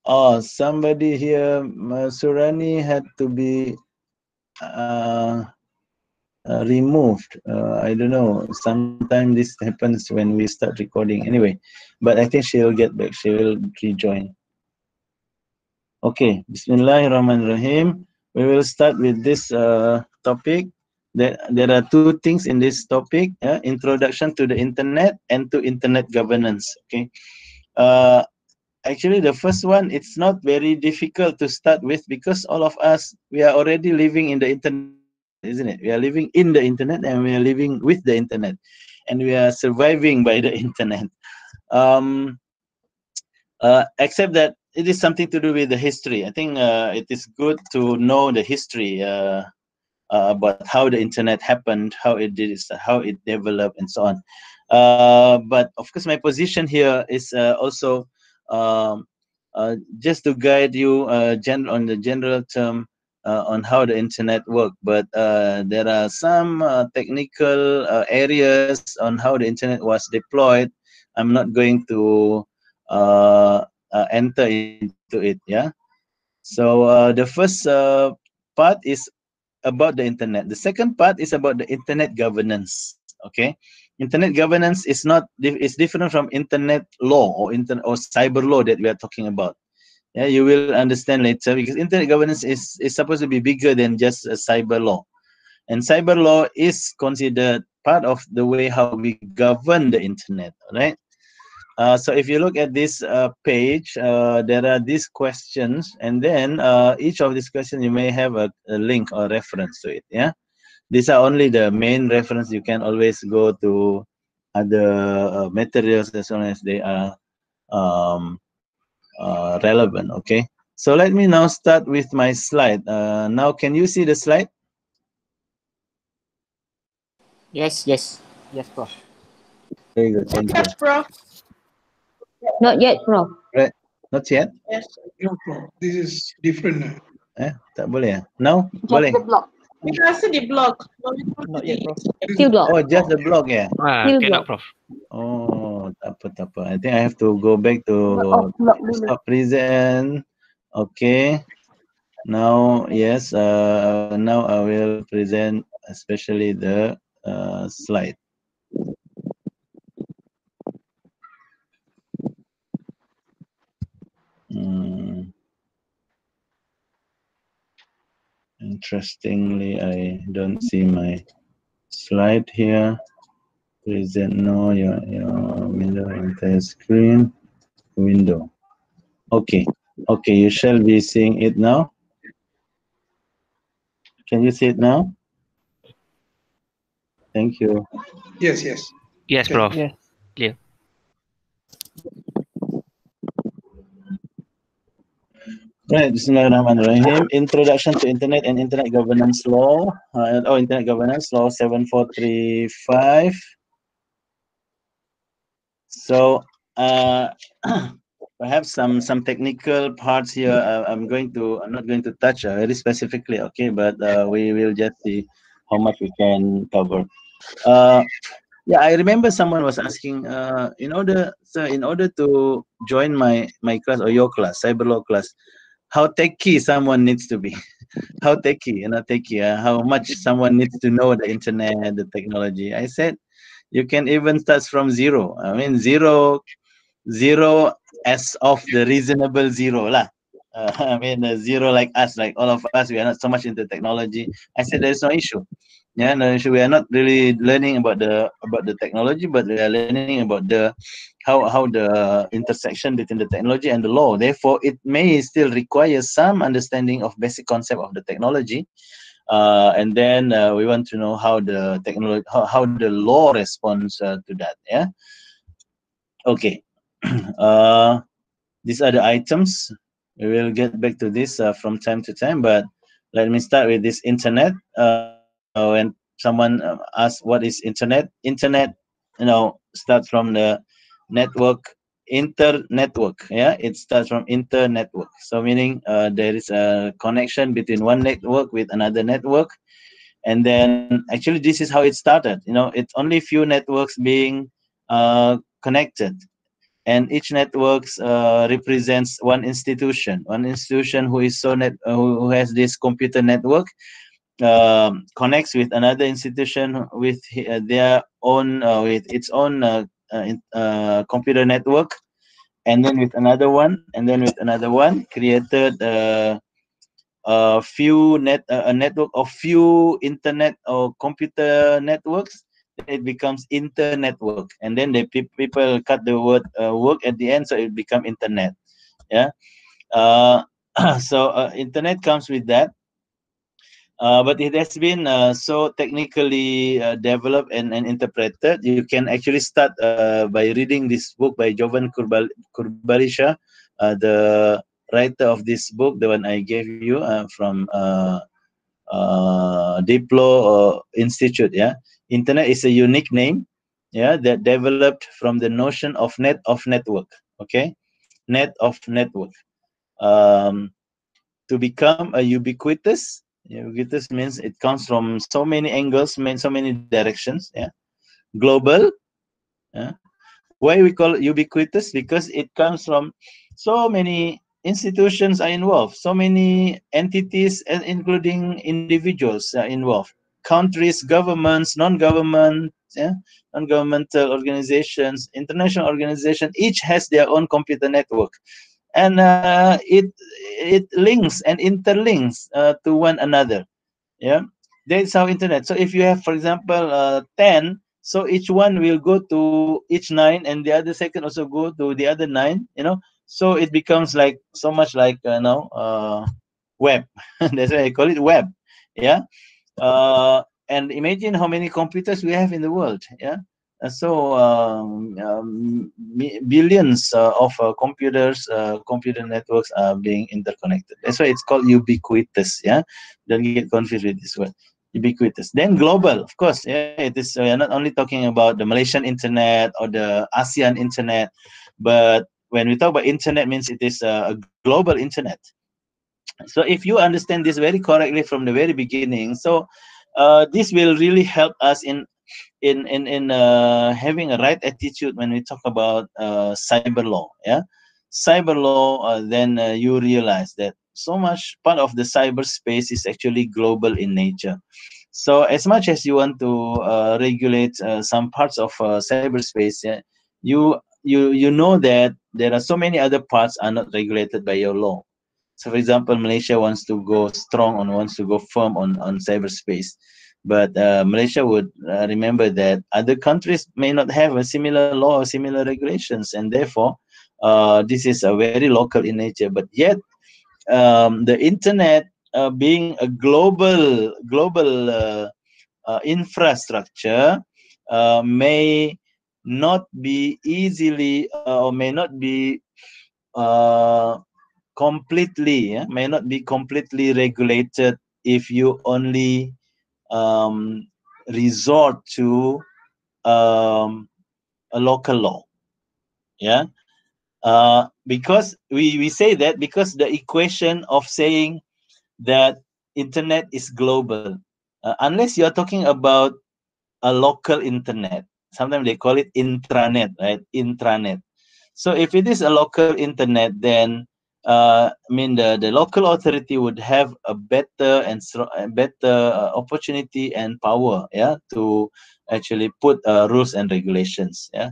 Oh, somebody here, Surani had to be removed. I don't know. Sometimes this happens when we start recording. Anyway, but I think she'll get back. She will rejoin. Okay, Bismillahirrahmanirrahim. We will start with this topic. There are two things in this topic: introduction to the internet and to internet governance. Okay. Uh, Actually, the first one, it's not very difficult to start with because all of us, we are already living in the internet, isn't it? We are living in the internet and we are living with the internet, and we are surviving by the internet. Um, except that it is something to do with the history. I think it is good to know the history about how the internet happened, how it did, how it developed, and so on. But of course, my position here is also um, just to guide you on the general term on how the internet work. But there are some technical areas on how the internet was deployed. I'm not going to enter into it. Yeah. So the first part is about the internet. The second part is about the internet governance. Okay, internet governance is not is different from internet law or internet or cyber law that we are talking about. Yeah, you will understand later because internet governance is supposed to be bigger than just a cyber law, and cyber law is considered part of the way how we govern the internet. Right. So if you look at this page, there are these questions, and then each of these questions you may have a link or reference to it. Yeah, these are only the main reference. You can always go to other materials as long as they are um, relevant. Okay. So let me now start with my slide. Now, can you see the slide? Yes, yes, yes, Prof. Very good. Thank you. Yes, Prof. Not yet, Prof. Right. Not yet. Yes. No, Prof. This is different now. Tak boleh ya? Now Just boleh. the block. We can see the block. But we can't Not see yet, Prof. Still block. Oh, just the block ya? Still Cannot, block. Prof. Oh, tak apa. I think I have to go back to Block dulu. stop present. Okay. Now, yes. Now I will present especially the slide. Interestingly, I don't see my slide here. Present no, your window entire screen window. Okay. Okay, you shall be seeing it now. Can you see it now? Thank you. Yes, yes. Yes, Okay. Prof. Yes. Clear. Right, Bismillahirrahmanirrahim. Introduction to Internet and Internet Governance Law. Internet Governance Law 7435. So, perhaps some technical parts here. I'm not going to touch very specifically. Okay, but we will just see how much we can cover. Yeah, I remember someone was asking, in order to join my class or your class, cyber law class, how techy someone needs to be, how techy, how much someone needs to know the internet, the technology. I said, you can even start from zero. I mean, zero as of the reasonable zero lah. I mean, zero like us, like all of us, we are not so much into technology. I said there's no issue. Yeah, no issue. We are not really learning about the technology, but we are learning about the how the intersection between the technology and the law. Therefore, it may still require some understanding of basic concept of the technology, and then we want to know how the technology, how the law responds to that. Yeah. Okay. These are the items. We will get back to this from time to time, but let me start with this internet. When someone asks what is internet, starts from the network, inter-network. Yeah, it starts from inter-network. So meaning there is a connection between one network with another network, and then actually this is how it started. It's only few networks being connected. and each networks represents one institution who is who has this computer network, connects with another institution with their own with its own computer network, and then with another one, and then with another one, created a network of few internet or computer networks. Then it becomes internetwork, and then people cut the word work at the end, so it become internet. Yeah. uh, so internet comes with that, but it has been so technically developed and interpreted. You can actually start by reading this book by Jovan Kurbalisha, the writer of this book, the one I gave you from Diplo Institute. Yeah, internet is a unique name. Yeah, that developed from the notion of network. Okay, net of network. Um, to become a ubiquitous. Ubiquitous means it comes from so many angles, so many directions. Yeah, global. Yeah. Why we call it ubiquitous? Because it comes from so many institutions are involved, so many entities, and including individuals are involved. Countries, governments, non-government, yeah, non-governmental organizations, international organizations, each has their own computer network, and it links and interlinks to one another. Yeah, that's how internet. So if you have, for example, 10, so each one will go to each 9, and the other second also go to the other 9, so it becomes like so much like web. That's why I call it web. Yeah. And imagine how many computers we have in the world. Yeah. Billions of computer networks are being interconnected. That's why it's called ubiquitous. Yeah, don't get confused with this word, ubiquitous. Then global, of course. Yeah, it is. We are not only talking about the Malaysian internet or the ASEAN internet, but when we talk about internet, means it is a global internet. So if you understand this very correctly from the very beginning, so this will really help us in having a right attitude when we talk about cyber law. Yeah, cyber law. Then you realize that so much part of the cyberspace is actually global in nature. So as much as you want to regulate some parts of cyberspace, yeah, you know that there are so many other parts are not regulated by your law. So, for example, Malaysia wants to go strong on, wants to go firm on cyberspace, but Malaysia would remember that other countries may not have a similar law or similar regulations, and therefore, this is a very local in nature. But yet, the internet being a global infrastructure may not be easily or may not be uh, completely, yeah, may not be completely regulated if you only resort to a local law. Yeah, because we say that because the equation of saying that internet is global, unless you are talking about a local internet, sometimes they call it intranet, right? Intranet. So if it is a local internet, then I mean the local authority would have a better and better opportunity and power, yeah, to actually put rules and regulations. Yeah.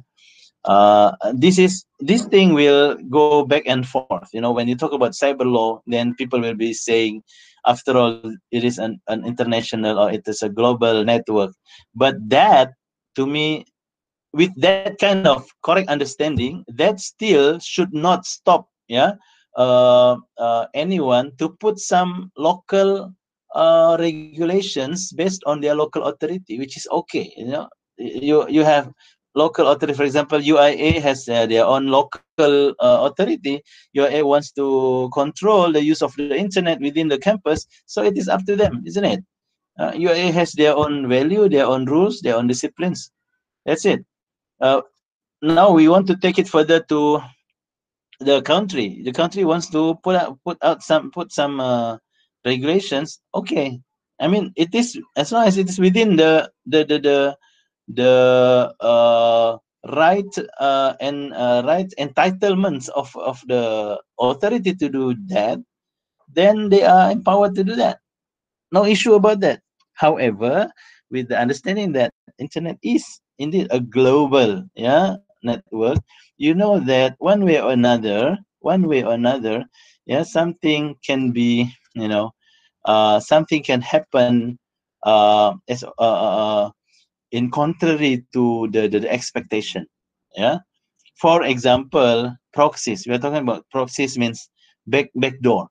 This thing will go back and forth. When you talk about cyber law, then people will be saying, after all, it is an international or it is a global network. But that, to me, with that kind of correct understanding, that still should not stop, yeah, anyone to put some local regulations based on their local authority, which is okay. You have local authority. For example, UIA has their own local authority. UIA wants to control the use of the internet within the campus, so it is up to them, isn't it? UIA has their own value, their own rules, their own disciplines. That's it. Now we want to take it further to the country. The country wants to put some regulations. Okay, I mean, it is, as long as it is within the right entitlements of the authority to do that, then they are empowered to do that. No issue about that. However, with the understanding that internet is indeed a global, network, you know that one way or another, something can be, something can happen, as in contrary to the expectation. Yeah. For example, proxies. We are talking about proxies means backdoor.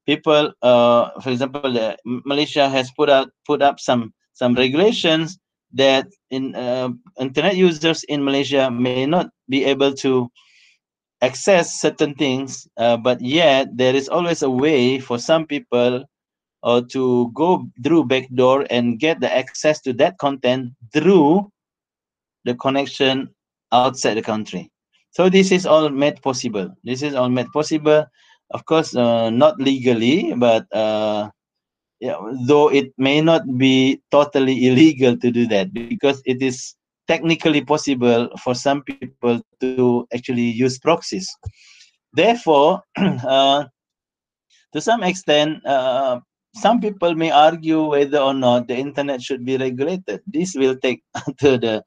People. For example, Malaysia has put up some regulations that in internet users in Malaysia may not be able to access certain things, but yet there is always a way for some people to go through backdoor and get the access to that content through the connection outside the country. So this is all made possible. This is all made possible, of course, not legally, but yeah, though it may not be totally illegal to do that, because it is technically possible for some people to actually use proxies. Therefore, to some extent, some people may argue whether or not the internet should be regulated. This will take to the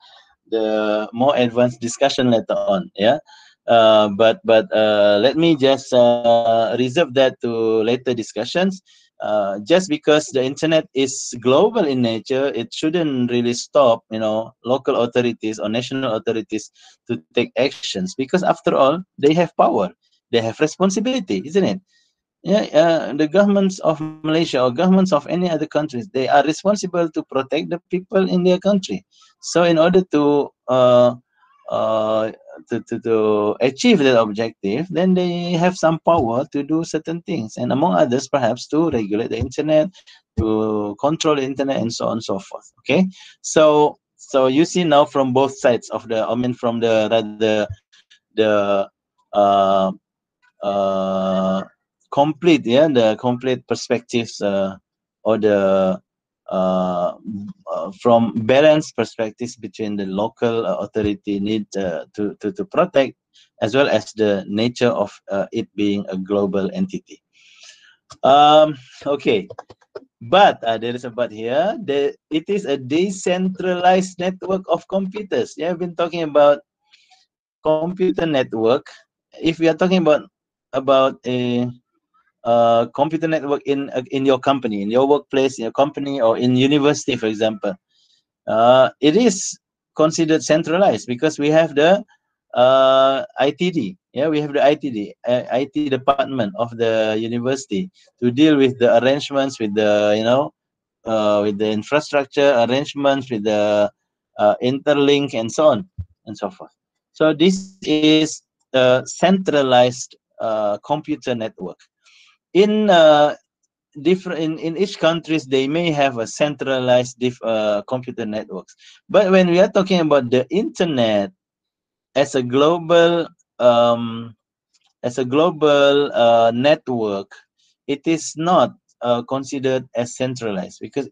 more advanced discussion later on. Yeah. But let me just reserve that to later discussions. Just because the internet is global in nature, it shouldn't really stop, local authorities or national authorities to take actions, because after all, they have power, they have responsibility, isn't it? Yeah, the governments of Malaysia or governments of any other countries, they are responsible to protect the people in their country. So in order uh, to achieve that objective, then they have some power to do certain things, and among others, perhaps to regulate the internet, to control the internet, and so on and so forth. Okay, so you see now from both sides of the, I mean, from the rather the uh, uh, complete, the complete perspectives, or the from balanced perspectives between the local authority need to protect, as well as the nature of it being a global entity. Okay, but there is a but here. It is a decentralized network of computers. Yeah, I've been talking about computer network. If we are talking about a computer network in your company, in your workplace, in your company, or in university, for example, it is considered centralized because we have the ITD. Yeah, we have the ITD, IT department of the university, to deal with the arrangements, with the with the infrastructure arrangements, with the interlink, and so on and so forth. So this is a centralized computer network. In different, in each countries, they may have a centralized computer networks, but when we are talking about the internet as a global, um, network, it is not considered as centralized, because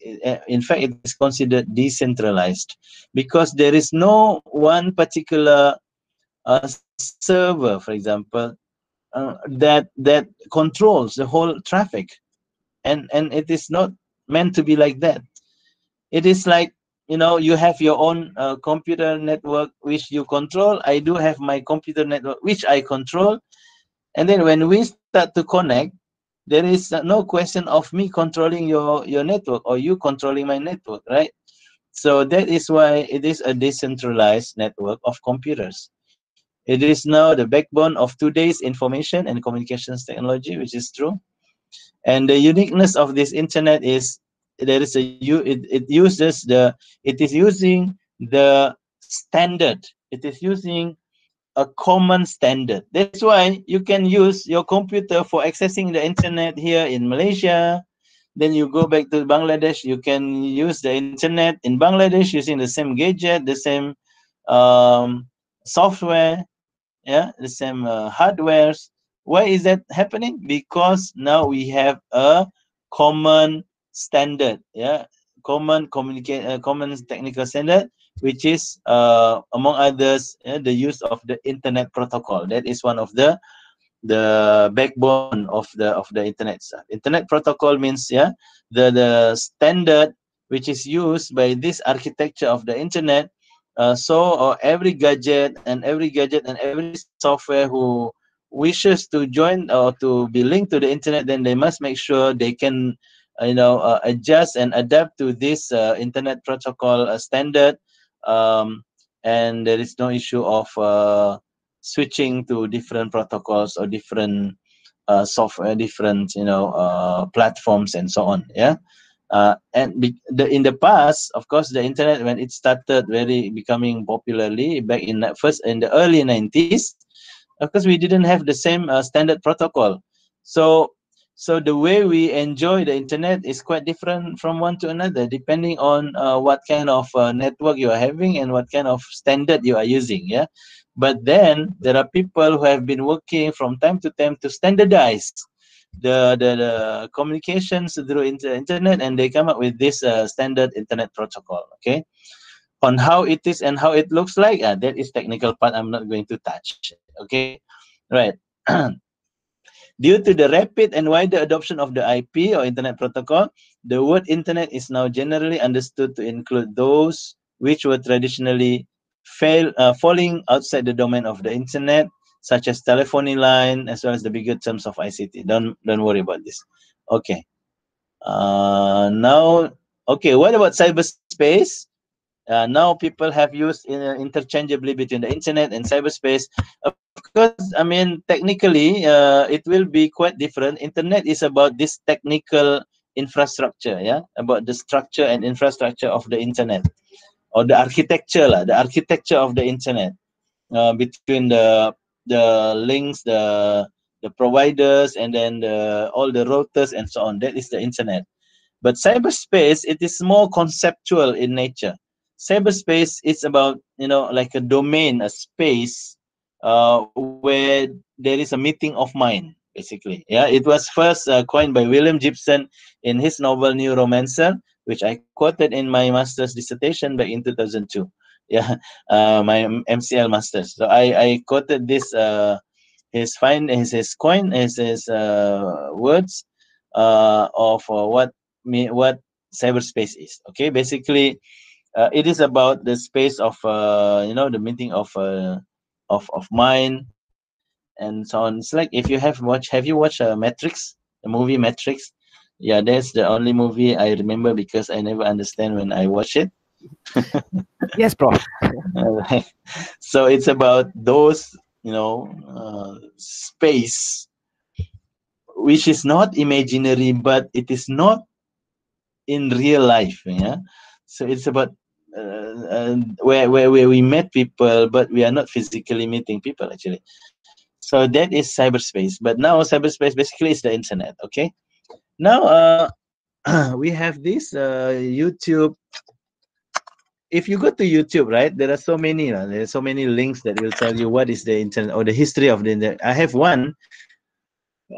in fact it is considered decentralized, because there is no one particular server, for example, that controls the whole traffic, and it is not meant to be like that. It is like, you have your own computer network which you control. I do have my computer network which I control, and then when we start to connect, there is no question of me controlling your network or you controlling my network, right? So that is why it is a decentralized network of computers. It is now the backbone of today's information and communications technology, which is true. And the uniqueness of this internet is, there is it is using the standard. It is using a common standard. That's why you can use your computer for accessing the internet here in Malaysia. Then you go back to Bangladesh, you can use the internet in Bangladesh using the same gadget, the same software, the same hardwares. Why is that happening? Because now we have a common standard, common technical standard, which is among others the use of the internet protocol. That is one of the backbone of the internet stuff. Internet protocol means the standard which is used by this architecture of the internet. So every gadget and every software who wishes to join or to be linked to the internet, then they must make sure they can adjust and adapt to this internet protocol standard, and there is no issue of switching to different protocols or different software, different platforms and so on. In the past, of course, the internet, when it started very becoming popularly back in the early 90s, of course we didn't have the same standard protocol. So the way we enjoy the internet is quite different from one to another, depending on what kind of network you are having and what kind of standard you are using. But then there are people who have been working from time to time to standardize the communications through internet, and they come up with this standard internet protocol. Okay, on how it is and how it looks like, that is technical part I'm not going to touch. Okay, right. Due to the rapid and wider adoption of the IP or internet protocol, the word internet is now generally understood to include those which were traditionally falling outside the domain of the internet, such as telephony line, as well as the bigger terms of ICT. Don't worry about this. Okay. Now, okay, what about cyberspace? Now people have used interchangeably between the internet and cyberspace. Of course, I mean, technically, it will be quite different. Internet is about this technical infrastructure, about the structure and infrastructure of the internet, or the architecture, the architecture of the internet, between the links, the providers, and then all the routers and so on. That is the internet. But cyberspace, it is more conceptual in nature. Cyberspace is about, like a domain, a space where there is a meeting of mind, basically. It was first coined by William Gibson in his novel Neuromancer, which I quoted in my master's dissertation back in 2002. Yeah, my MCL masters. So I quoted this his words of what cyberspace is. Okay, basically, it is about the space of the meeting of mind and so on. It's like, if you have you watched Matrix, the movie Matrix? Yeah, that's the only movie I remember because I never understand when I watch it. Yes, Prof. So it's about those, space which is not imaginary, but it is not in real life. So it's about where we met people, but we are not physically meeting people, actually. So that is cyberspace. But now cyberspace basically is the internet. Okay, now we have this YouTube. If you go to YouTube, right, there are so many links that will tell you what is the internet or the history of the internet. I have one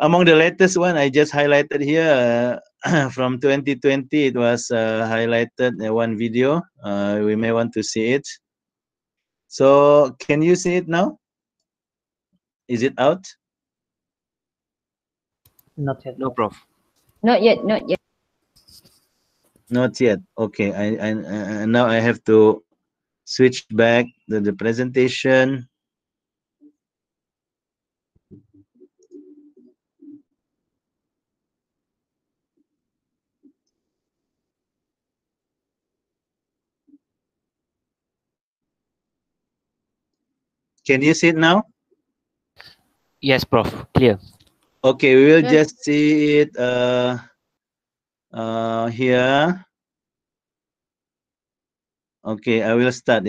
among the latest one I just highlighted here, from 2020. It was highlighted one video. We may want to see it. So can you see it now? Is it out? Not yet. No, Prof. Not yet, not yet. Not yet. Okay, I now I have to switch back the presentation. Can you see it now? Yes, Prof. Clear. Okay, we will Yes. just see it here. Okay, I will start.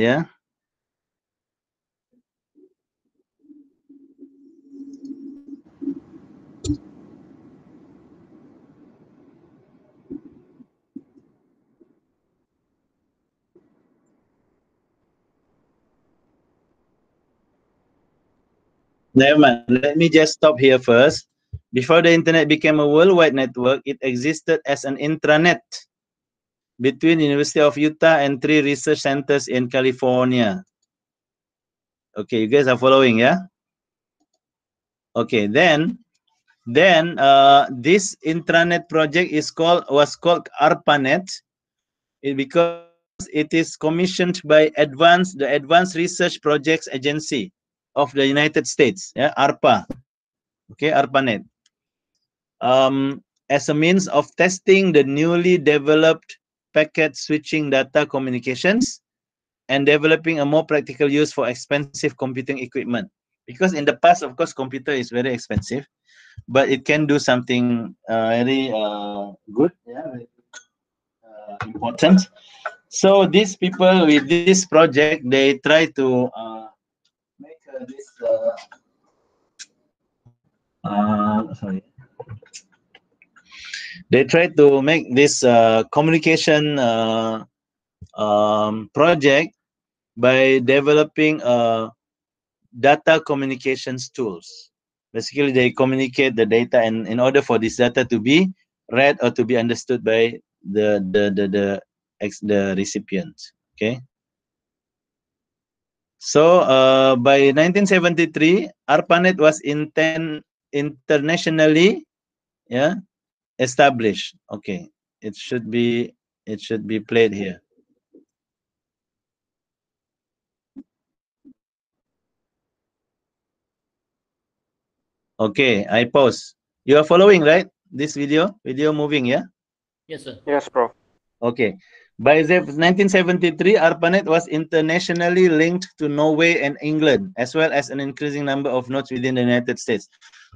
Never mind. Let me just stop here first. Before the internet became a worldwide network, it existed as an intranet. between University of Utah and 3 research centers in California. Okay, you guys are following, yeah? Okay, then this intranet project was called ARPANET, because it is commissioned by the Advanced Research Projects Agency of the United States, yeah, ARPA. Okay, ARPANET. As a means of testing the newly developed packet switching data communications and developing a more practical use for expensive computing equipment. Because in the past, of course, computer is very expensive, but it can do something very good, yeah, very, important. So these people with this project, they try to make this sorry. They try to make this communication project by developing data communications tools. Basically, they communicate the data, and in order for this data to be read or to be understood by the recipient. Okay. So by 1973, ARPANET was internationally, yeah, established. Okay, it should be played here. Okay, I pause. You are following, right? This video moving, yeah? Yes, sir. Yes, Prof. Okay. By 1973, ARPANET was internationally linked to Norway and England, as well as an increasing number of nodes within the United States.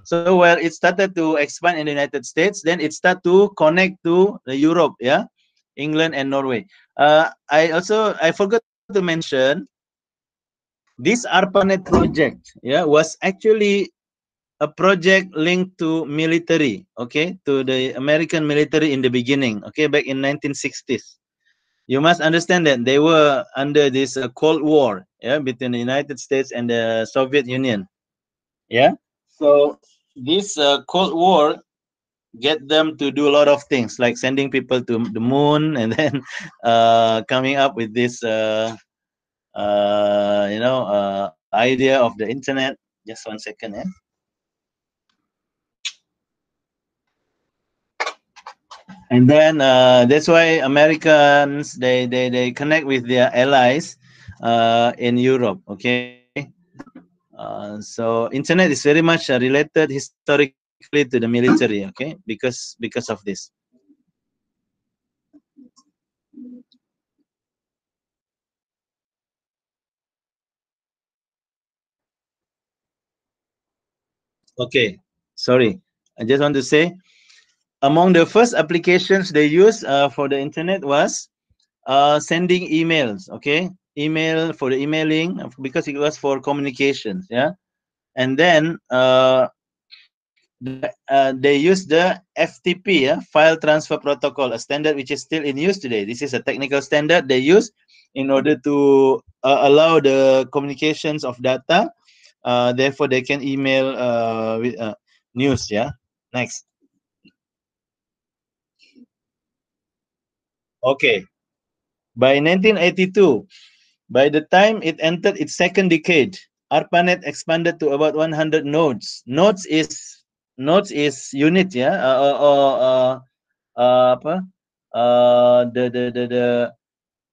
So while it started to expand in the United States, then it started to connect to the Europe, yeah, England and Norway. I forgot to mention this ARPANET project, yeah, was actually a project linked to military, okay, to the American military in the beginning, okay, back in 1960s. You must understand that they were under this Cold War, yeah, between the United States and the Soviet Union, yeah. So this Cold War get them to do a lot of things, like sending people to the moon, and then coming up with this, idea of the internet. Just 1 second, yeah. And then that's why Americans, they connect with their allies in Europe. Okay, so internet is very much related historically to the military. Okay, because of this. Okay, sorry. I just want to say, among the first applications they used for the internet was sending emails. Okay, email for the emailing, because it was for communications. Yeah, and then they use the FTP, yeah, file transfer protocol, a standard which is still in use today. This is a technical standard they use in order to allow the communications of data. Therefore, they can email with news. Yeah. Next. Okay. By 1982, by the time it entered its second decade, ARPANET expanded to about 100 nodes. Nodes is unit, yeah, apa?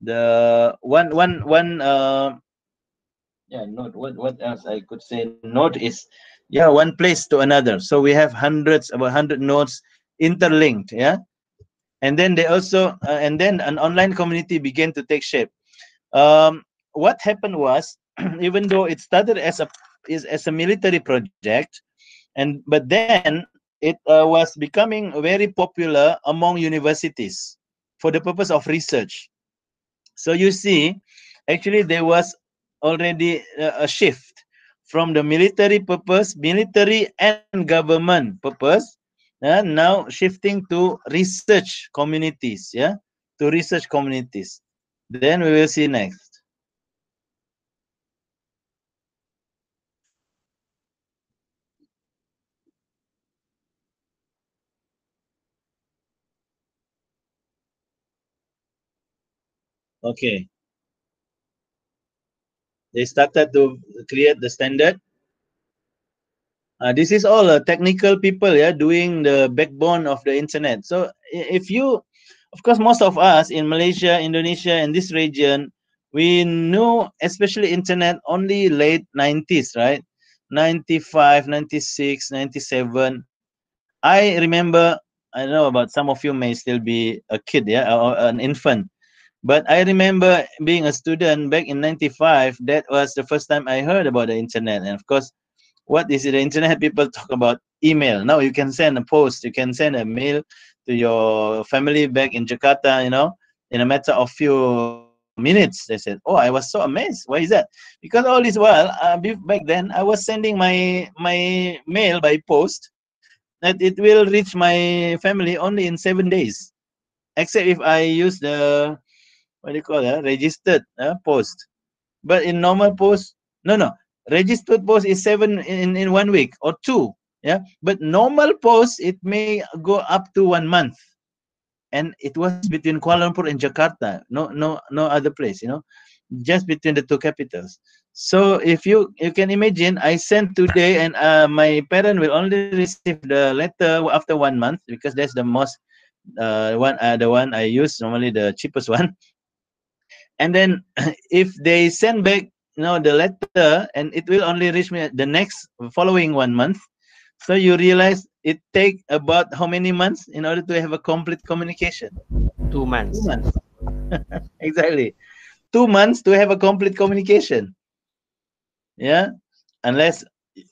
The one yeah, node. What else I could say? Node is, yeah, one place to another. So we have about 100 nodes interlinked, yeah. And then and then an online community began to take shape. What happened was, even though it started as a military project, but then it was becoming very popular among universities for the purpose of research. So you see, actually there was already a shift from the military and government purpose, now shifting to research communities, yeah, to research communities. Then we will see next. Okay. They started to create the standard. This is all technical people, yeah, doing the backbone of the internet. So if you, of course, most of us in Malaysia, Indonesia, and this region, we know, especially internet, only late 90s, right? 95, 96, 97. I remember, I know about some of you may still be a kid, yeah, or an infant. But I remember being a student back in 95, that was the first time I heard about the internet. And of course, what is the internet? People talk about email. Now you can send a post, you can send a mail to your family back in Jakarta, in a matter of few minutes. They said, oh, I was so amazed. Why is that? Because all this while, back then, I was sending my mail by post, that it will reach my family only in 7 days. Except if I use the, what do you call it, registered post. But in normal post, no, registered post is 7 in 1 week or two. Yeah, but normal post it may go up to 1 month, and it was between Kuala Lumpur and Jakarta. No other place. Just between the two capitals. So if you can imagine, I sent today, and my parent will only receive the letter after 1 month, because that's the most the one I use, normally the cheapest one. And then if they send back the letter, and it will only reach me the next following 1 month, so you realize it take about how many months in order to have a complete communication? 2 2 months. months. Exactly. 2 months to have a complete communication. Yeah, unless,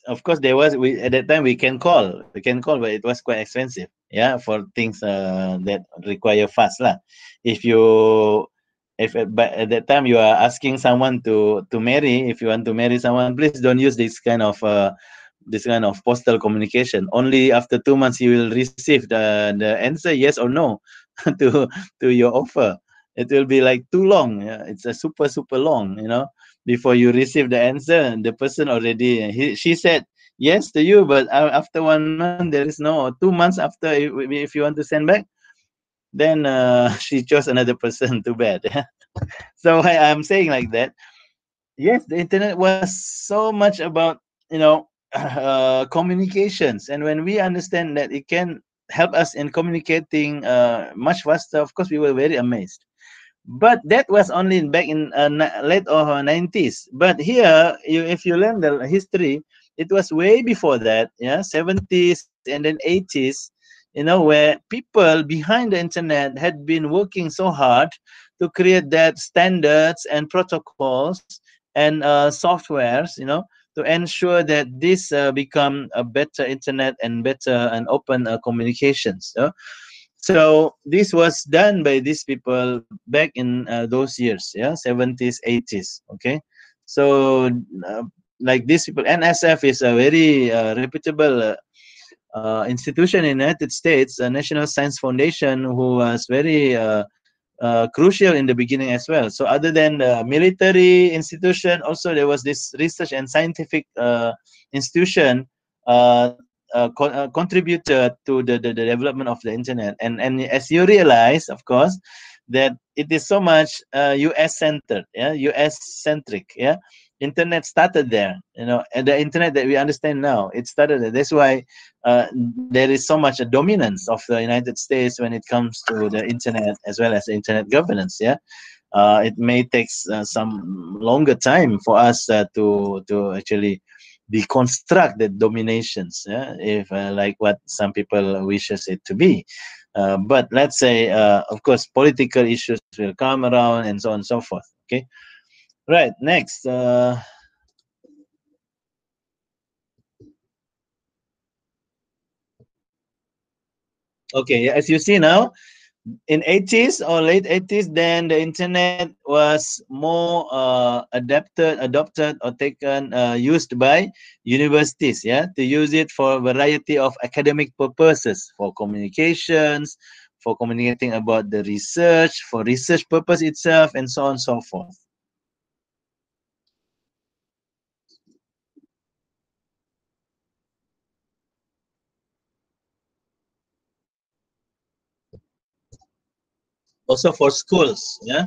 of course, there was, we at that time we can call, but it was quite expensive, yeah, for things that require fast lah. if you but at that time you are asking someone to marry, if you want to marry someone, please don't use this kind of postal communication. Only after 2 months you will receive the answer, yes or no, to your offer. It will be like too long. Yeah? It's a super long, before you receive the answer, and the person already, she said yes to you, but after 1 month there is no, 2 months after, if you want to send back, then she chose another person. Too bad. So I'm saying like that. Yes, the internet was so much about, communications, and when we understand that it can help us in communicating much faster, of course we were very amazed. But that was only back in late or 90s. But here, if you learn the history, it was way before that, yeah, 70s and then 80s, where people behind the internet had been working so hard to create that standards and protocols and softwares, to ensure that this become a better internet and better and open communications. So this was done by these people back in those years, yeah, 70s, 80s. Okay, so like these people, NSF is a very reputable institution in the United States, a National Science Foundation, who was very crucial in the beginning as well. So other than the military institution, also there was this research and scientific institution contributed to the development of the internet. And as you realize, of course, that it is so much US centered, yeah, US centric, yeah. Internet started there, and the internet that we understand now, it started there. That's why there is so much a dominance of the United States when it comes to the internet, as well as the internet governance. Yeah, it may take some longer time for us to actually deconstruct the dominations. Yeah, if like what some people wishes it to be. But let's say, of course, political issues will come around, and so on and so forth. Okay, right. Next. Okay, as you see now, in 80s or late 80s, then the internet was more adopted or taken used by universities, yeah, to use it for a variety of academic purposes, for communications, for communicating about the research, for research purpose itself, and so on and so forth. Also for schools, yeah.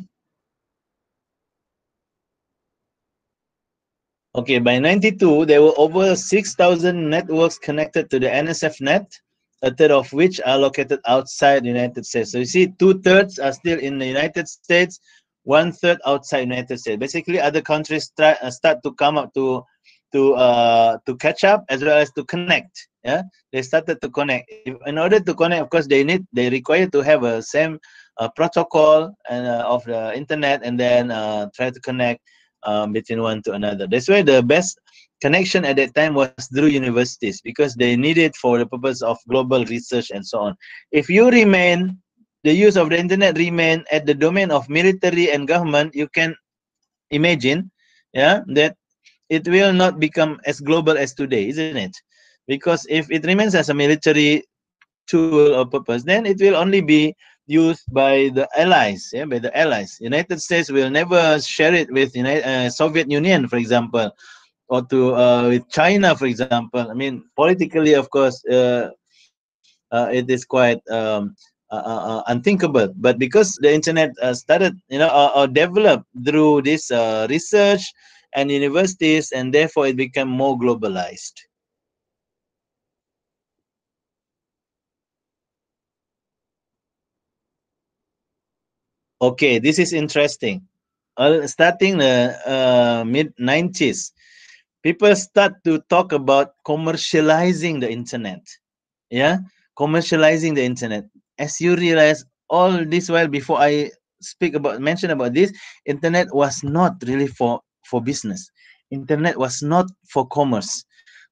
Okay, by 92, there were over 6,000 networks connected to the NSF net, a third of which are located outside the United States. So you see, 2/3 are still in the United States, 1/3 outside United States. Basically, other countries start to come up to catch up as well as to connect. Yeah, they started to connect. In order to connect, of course, they require to have a same protocol and of the internet, and then try to connect between one to another. That's why the best connection at that time was through universities, because they need it for the purpose of global research and so on. If you remain, the use of the internet remain at the domain of military and government, you can imagine, yeah, that it will not become as global as today, isn't it? Because if it remains as a military tool or purpose, then it will only be used by the allies, yeah, by the allies. United States will never share it with Soviet Union, for example, or to with China, for example. I mean, politically, of course, it is quite unthinkable. But because the internet started, or developed through this research and universities, and therefore it became more globalized. Okay, this is interesting. Starting the mid 90s, people start to talk about commercializing the internet. Yeah, commercializing the internet. As you realize, all this while before I mention about this, internet was not really for business. Internet was not for commerce.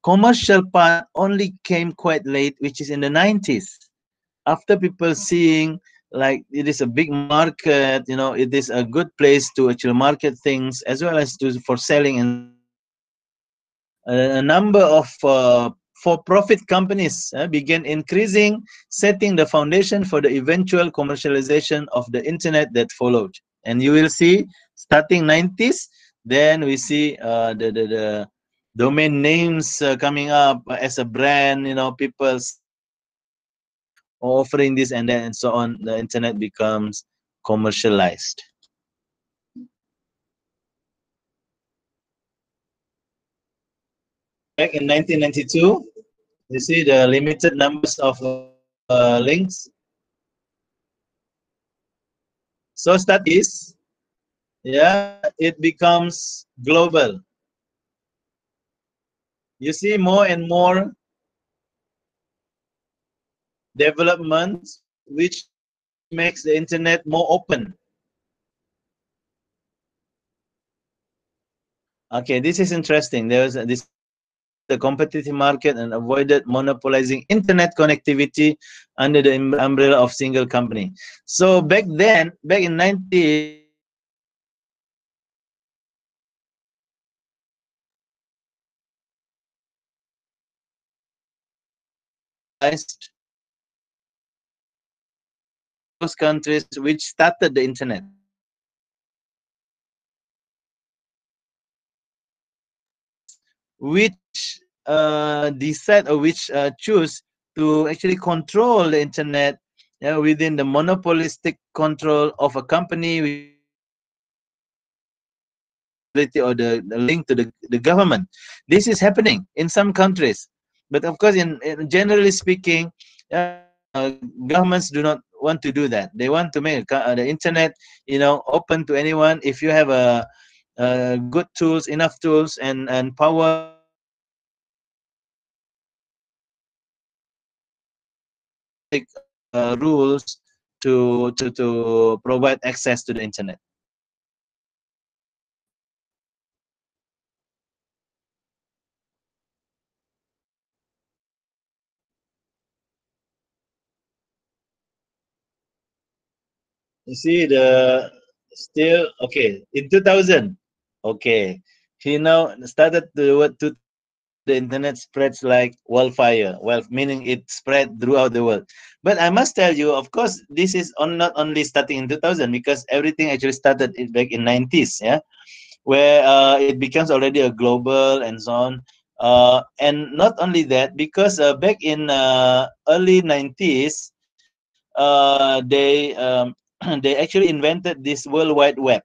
Commercial part only came quite late, which is in the 90s, after people seeing like it is a big market, it is a good place to actually market things as well as for selling and so on. A number of for-profit companies began increasing, setting the foundation for the eventual commercialization of the internet that followed. And you will see, starting 90s, then we see the domain names coming up as a brand, people offering this and that and so on. The internet becomes commercialized. Back in 1992, you see the limited numbers of links. So studies, yeah, it becomes global. You see more and more developments which makes the internet more open. Okay, this is interesting. This created a competitive market and avoided monopolizing internet connectivity under the umbrella of single company. So back in 90s, globalized, those countries which started the internet. Which decide or which choose to actually control the internet within the monopolistic control of a company which or the link to the government. This is happening in some countries, but of course, in generally speaking, governments do not want to do that. They want to make the internet, open to anyone. If you have good tools, enough tools, and power, rules to provide access to the internet. You see still okay in 2000. Okay, he now started the word 2000. The internet spreads like wildfire. Well, meaning it spread throughout the world. But I must tell you, of course, this is not only starting in 2000, because everything actually started back in 90s. Yeah, where it becomes already a global and so on. And not only that, because back in early 90s, they they actually invented this World Wide Web.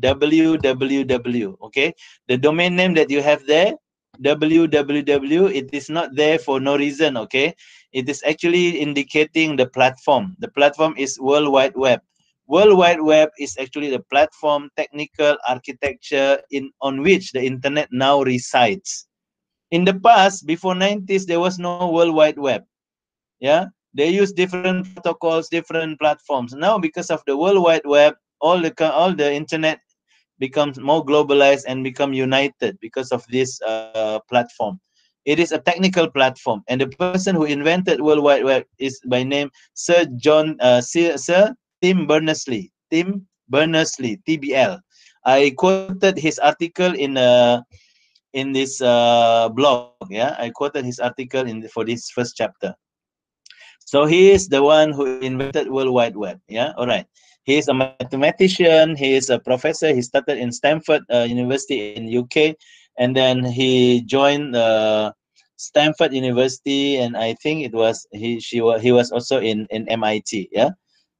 www. Okay, the domain name that you have there, www, it is not there for no reason. Okay, it is actually indicating the platform. The platform is World Wide Web. World Wide Web is actually the platform, technical architecture on which the internet now resides. In the past, before 90s, there was no World Wide Web. Yeah, they use different protocols, different platforms. Now, because of the World Wide Web, all the internet becomes more globalized and become united because of this platform. It is a technical platform, and the person who invented World Wide Web is by name Sir Tim Berners-Lee. Tim Berners-Lee, TBL. I quoted his article in this blog. Yeah, I quoted his article for this first chapter. So he is the one who invented World Wide Web. Yeah, all right. He is a mathematician. He is a professor. He started in Stanford University in UK, and then he joined Stanford University, and I think it was he was also in MIT. Yeah.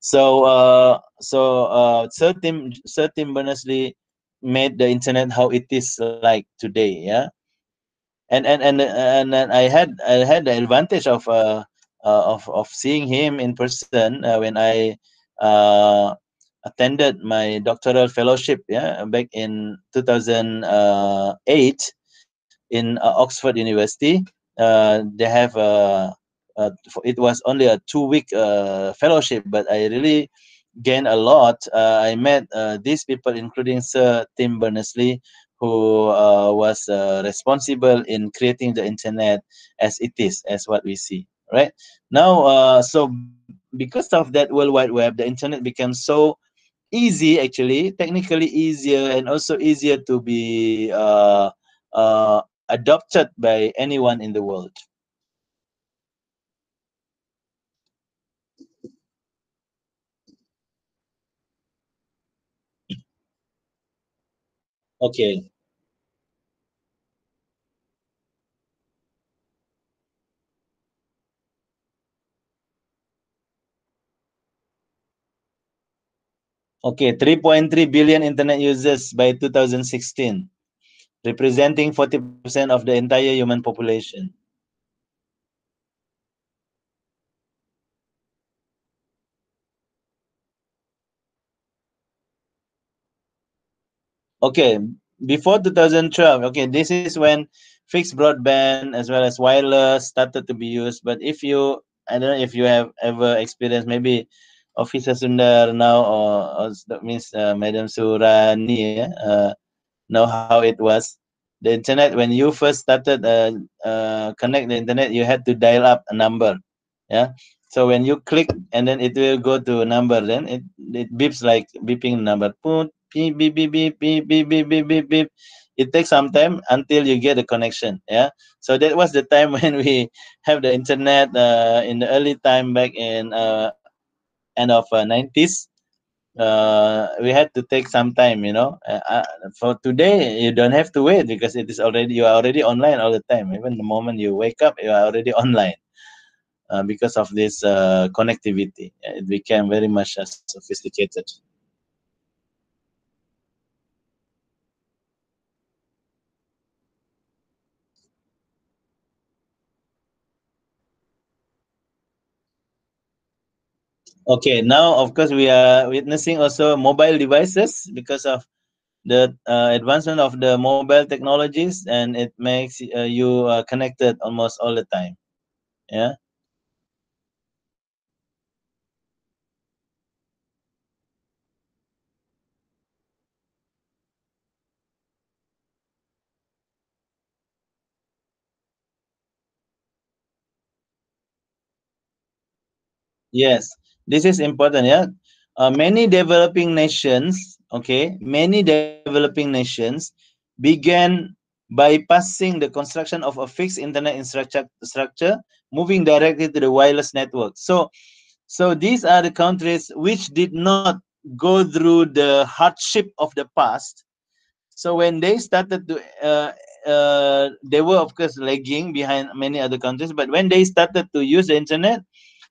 So Sir Tim Berners-Lee made the internet how it is like today. Yeah, and then I had the advantage of seeing him in person when I uh, attended my doctoral fellowship, yeah, back in 2008 in Oxford University. They have it was only a 2 week fellowship, but I really gained a lot. I met these people, including Sir Tim Berners-Lee, who was responsible in creating the internet as it is, as what we see. Right now, so because of that World Wide Web, the internet became so easy, actually, technically easier, and also easier to be adopted by anyone in the world. Okay. Okay, 3.3 billion internet users by 2016, representing 40% of the entire human population. Okay, before 2012, okay, this is when fixed broadband as well as wireless started to be used. But if you, I don't know if you have ever experienced, maybe Officer Sundar now, or that means Madam Surani, know how it was. The internet, when you first started connect the internet, you had to dial up a number. Yeah. So when you click, and then it will go to a number, then it beeps like beeping number. Boop, beep, beep, beep, beep, beep, beep, beep, beep, beep, beep. It takes some time until you get a connection. Yeah. So that was the time when we have the internet in the early time back in end of 90s. We had to take some time, for today you don't have to wait, because you are already online all the time. Even the moment you wake up, you are already online, because of this connectivity. It became very much sophisticated. Okay, now of course we are witnessing also mobile devices because of the advancement of the mobile technologies, and it makes you connected almost all the time. Yeah. Yes, this is important. Yeah, many developing nations, many developing nations began bypassing the construction of a fixed internet structure, moving directly to the wireless network. So these are the countries which did not go through the hardship of the past. So when they started to, they were of course lagging behind many other countries. But when they started to use the internet,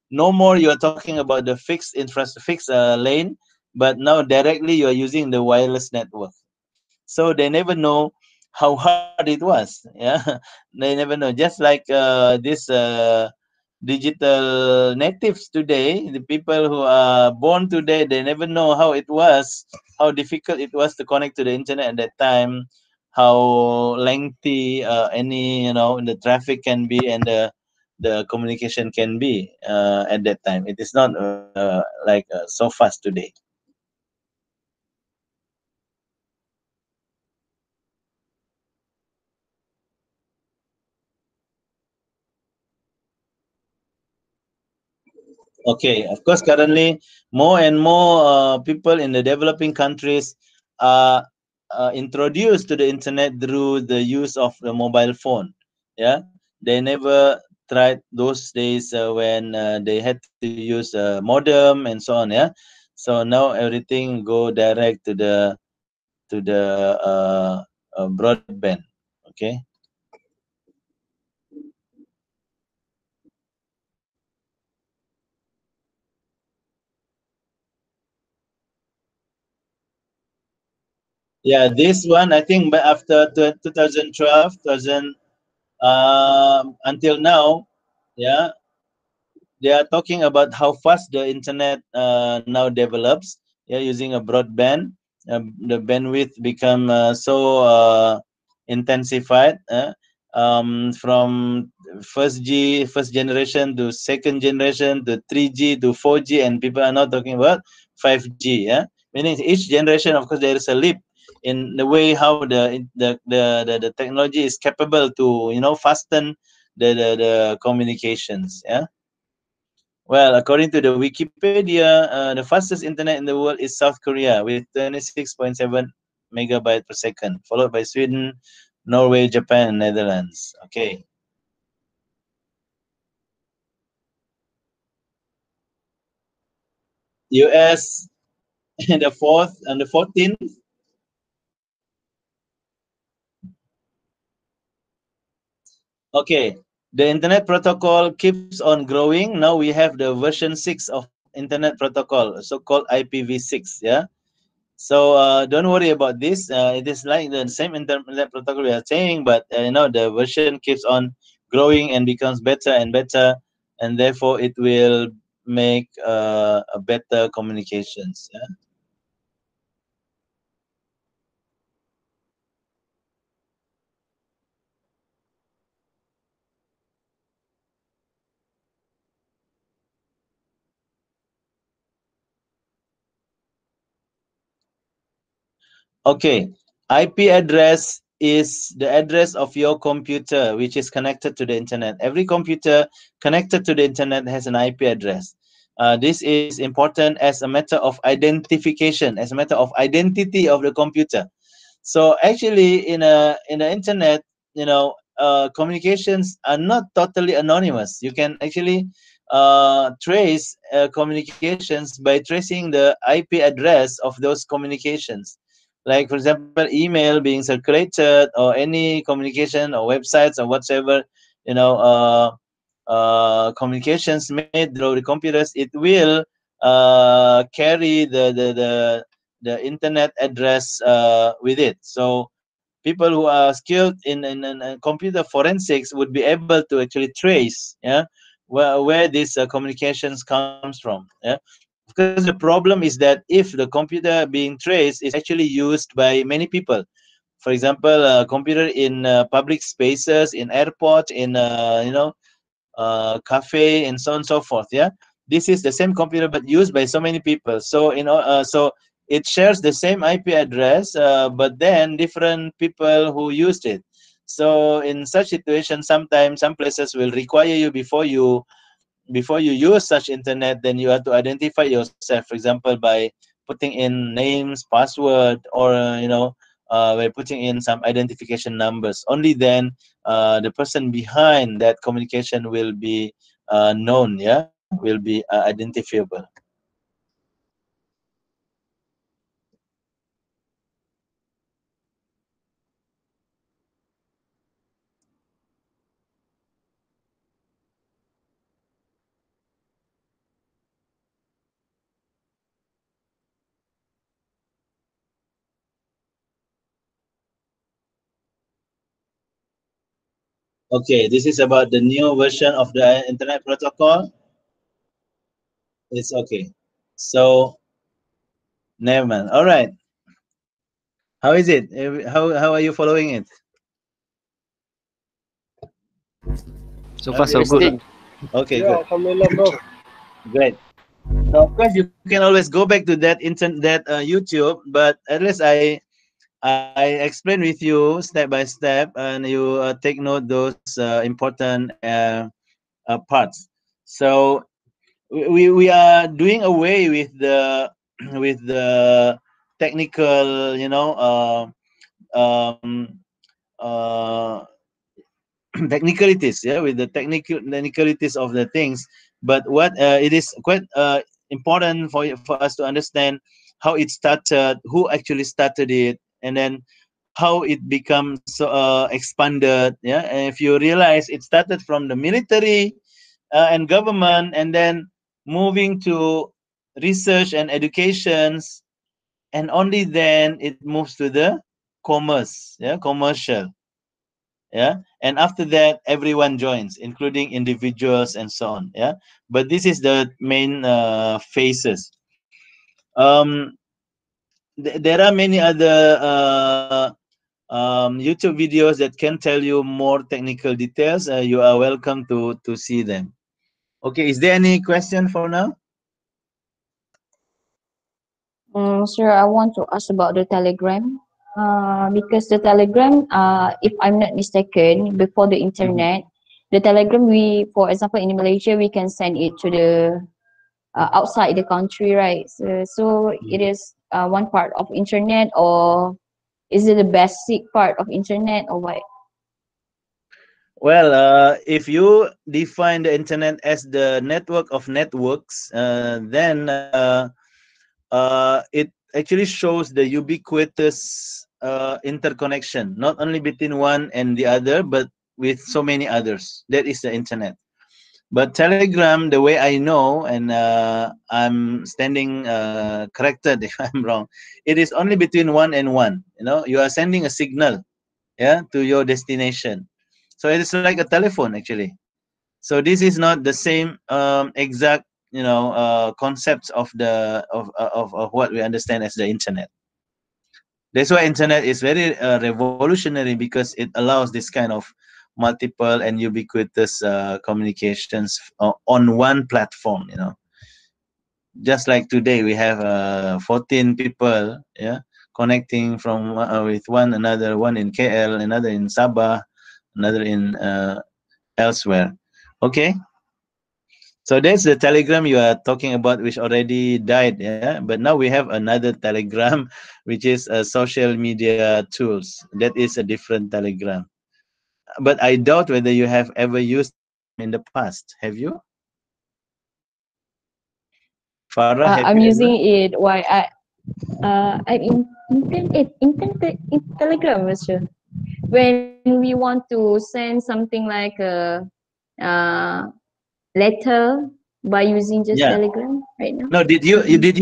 no more you are talking about the fixed lane, but now directly you are using the wireless network. So they never know how hard it was. Yeah, they never know. Just like this digital natives today, the people who are born today, they never know how it was, how difficult it was to connect to the internet at that time, how lengthy any the traffic can be, and the communication can be at that time. It is not like so fast today. Okay, of course, currently more and more people in the developing countries are introduced to the internet through the use of the mobile phone. Yeah, they never tried those days when they had to use a modem and so on. Yeah, so now everything go direct to the broadband. Okay. Yeah, this one I think by after 2012, 2000 until now, yeah, they are talking about how fast the internet now develops. Yeah, using a broadband, the bandwidth become so intensified. From first generation to second generation to 3G to 4G, and people are now talking about 5G. Yeah, meaning each generation, of course, there is a leap in the way how the technology is capable to fasten the communications. Yeah. Well, according to the Wikipedia, the fastest internet in the world is South Korea with 26.7 megabyte per second, followed by Sweden, Norway, Japan, and Netherlands. Okay. US the fourth and the 14th. Okay. The internet protocol keeps on growing. Now we have the version 6 of internet protocol, so-called IPv6. Yeah. So don't worry about this. It is like the same internet protocol we are saying, but the version keeps on growing and becomes better and better, and therefore it will make a better communications. Yeah? Okay, IP address is the address of your computer which is connected to the internet. Every computer connected to the internet has an IP address. This is important as a matter of identification, as a matter of identity of the computer. So actually, in the internet, communications are not totally anonymous. You can actually trace communications by tracing the IP address of those communications. Like for example, email being circulated, or any communication or websites or whatsoever, you know, communications made through the computers, it will carry the internet address with it. So people who are skilled in computer forensics would be able to actually trace, yeah, where these communications comes from. Yeah, because the problem is that if the computer being traced is actually used by many people, for example, computer in public spaces, in airport, in cafe, and so on and so forth. Yeah, this is the same computer but used by so many people. So so it shares the same IP address, but then different people who used it. So in such situation, sometimes some places will require you before you use such internet, then you have to identify yourself, for example, by putting in names, password, or by putting in some identification numbers. Only then the person behind that communication will be known, yeah, will be identifiable. Okay, this is about the new version of the internet protocol. It's okay. So, never mind. All right. How is it? How are you following it? So far so good. Interesting. Okay, Yeah, good. Alhamdulillah, bro. Great. So of course you can always go back to that YouTube, but at least I explain with you step by step, and you take note those important parts. So we are doing away with the with the technical, um, uh, technicalities, yeah, with the technicalities of the things. But what it is quite important for us to understand how it started, who actually started it, and then how it becomes expanded. Yeah, and if you realize it started from the military and government, and then moving to research and educations, and only then it moves to the commerce, yeah, commercial, yeah, and after that everyone joins, including individuals and so on, yeah. But this is the main phases. um there are many other YouTube videos that can tell you more technical details. You are welcome to see them. Okay, is there any question for now? Sir, I want to ask about the Telegram. Because the Telegram, if I'm not mistaken, before the Mhm. internet, the Telegram, we, for example, in Malaysia, we can send it to the outside the country, right? So it is one part of internet, or is it the basic part of internet, or what? Well, if you define the internet as the network of networks, then it actually shows the ubiquitous interconnection, not only between one and the other, but with so many others. That is the internet. But Telegram, the way I know, and I'm standing corrected if I'm wrong, it is only between one and one. You know, you are sending a signal, yeah, to your destination. So it is like a telephone actually. So this is not the same exact, concepts of of what we understand as the internet. That's why internet is very revolutionary, because it allows this kind of multiple and ubiquitous communications on one platform. You know, just like today we have 14 people, yeah, connecting from with one another. One in KL, another in Sabah, another in elsewhere. Okay, so that's the Telegram you are talking about, which already died. Yeah, but now we have another Telegram, which is social media tools. That is a different Telegram. But I doubt whether you have ever used Telegram in the past. Have you, Farah? Have I'm you ever? using it. Why I'm in Telegram, Monsieur. When we want to send something like a uh, letter by using just Yeah. Telegram right now. No, did you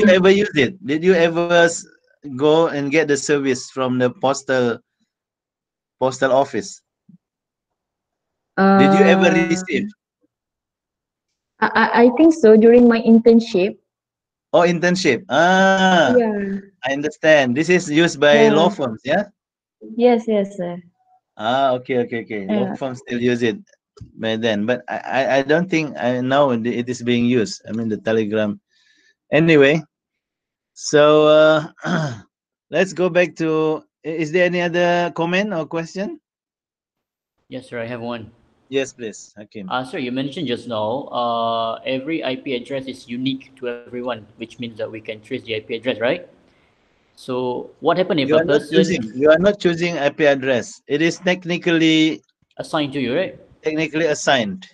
ever use it? Did you ever go and get the service from the postal office? Did you ever receive? Um, I think so during my internship. Oh, internship. Ah, Yeah, I understand. This is used by law yeah, firms, yeah? yes, sir. Ah, okay. Law Uh, firms still use it by then, but I don't think now it is being used. I mean the Telegram. Anyway, so let's go back to. Is there any other comment or question? Yes, sir, I have one. Yes, please, Hakim. Sir, you mentioned just now, every IP address is unique to everyone, which means that we can trace the IP address, right? So, what happened if You a are not person choosing. You are not choosing IP address. It is assigned to you, right? technically assigned.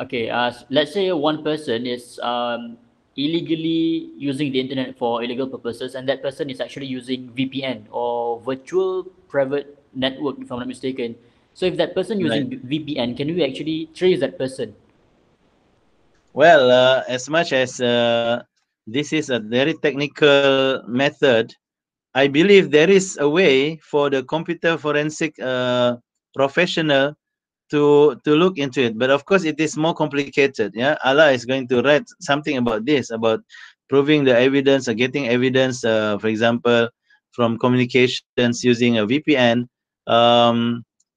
Okay, let's say one person is illegally using the internet for illegal purposes, and that person is actually using VPN or virtual private network, if I'm not mistaken. So, if that person Right. using VPN, can we actually trace that person? Well, as much as this is a very technical method, I believe there is a way for the computer forensic professional to look into it. But of course, it is more complicated. Yeah, Allah is going to write something about this, about proving the evidence or getting evidence. For example, from communications using a VPN.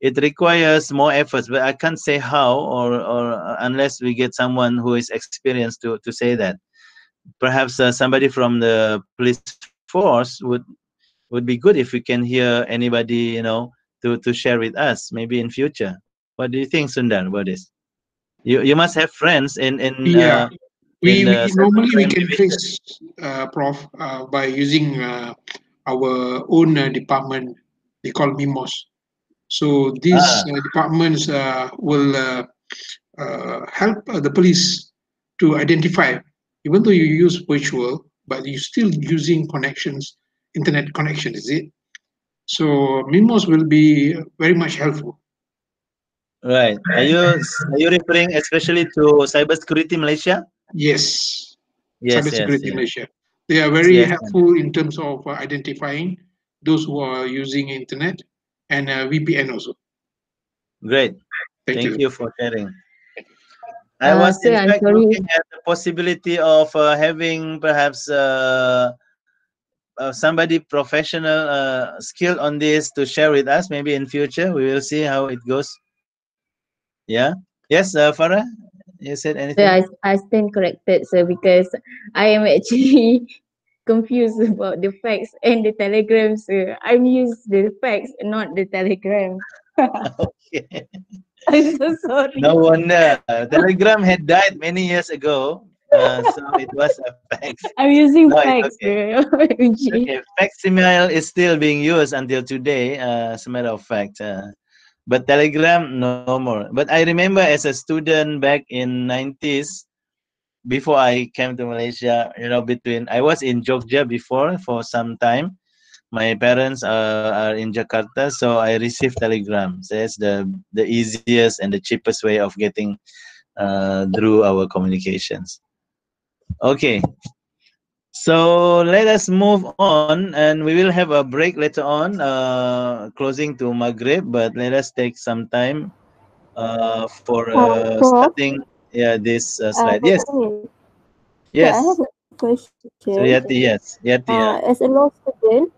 It requires more efforts, but I can't say how, or unless we get someone who is experienced to say that. Perhaps somebody from the police force would be good if we can hear anybody, to share with us, maybe in future. What do you think, Sundar, about this? You must have friends Yeah, in the we normally we cybercrime can division. trace, Prof, by using our own department. They call MIMOS. So these Ah, departments will help the police to identify, even though you use virtual, but you're still using connections, internet connection, is it? So MIMOS will be very much helpful. right. Are you referring especially to cybersecurity Malaysia? Yes, Yes, yes, cybersecurity yes, Malaysia. They are very yes. helpful in terms of identifying those who are using internet and VPN also. Great. Thank Thank you. you for sharing. I was Sir, in I'm fact sorry. looking at the possibility of having perhaps somebody professional skill on this to share with us. Maybe in future we will see how it goes. Yeah. Yes, Farah, you said Sir, anything? I stand corrected, sir, because I am actually confused about the facts and the telegrams, sir. I'm used the facts, not the telegram. Okay. I'm so sorry. No wonder. Telegram had died many years ago, so it was a fax. I'm using No, it's facts, okay. sir. OMG. Okay, facsimile is still being used until today, as a matter of fact. But Telegram, no more. But I remember as a student back in 90s, before I came to Malaysia, I was in Jogja before for some time. My parents are in Jakarta, so I received telegrams. That's the easiest and the cheapest way of getting through our communications. Okay, so let us move on, and we will have a break later on, closing to Maghrib. But let us take some time for Prof, starting. Yeah, this slide. Yes, yeah, I have yes. a question. So Yati, yes, Yati. Yeah. As a law student,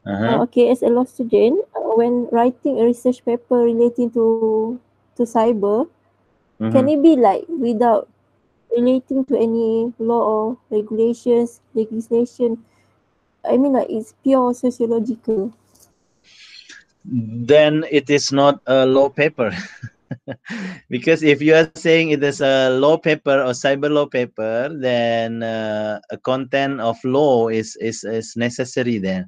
Uh-huh. as a law student, when writing a research paper relating to cyber, can Mm-hmm. it be like without relating to any law or regulations, legislation? I mean, like it's pure sociological. Then it is not a law paper. Because if you are saying it is a law paper or cyber law paper, then a content of law is necessary there.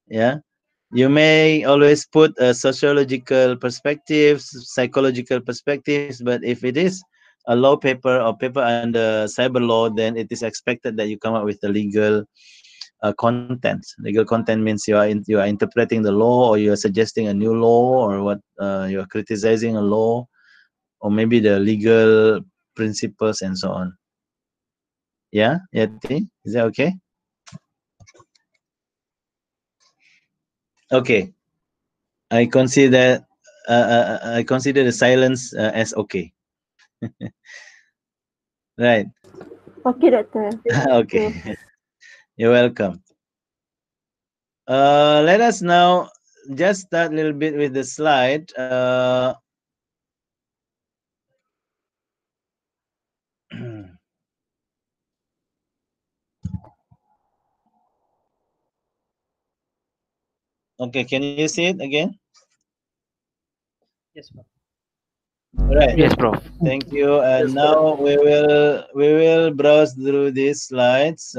Yeah, you may always put sociological perspectives, psychological perspectives, but if it is a law paper or paper under cyber law, then it is expected that you come up with the legal content. Legal content means you are interpreting the law, or you are suggesting a new law, or what you are criticizing a law, or maybe the legal principles and so on. Yeah, Yati, is that okay? Okay, I consider I consider the silence as okay. Right. Okay, doctor. Thank Okay. you. You're welcome. Let us now just start a little bit with the slide. Okay, can you see it again? Yes, Prof. All right. Yes, Prof. Thank you. And now we will browse through these slides.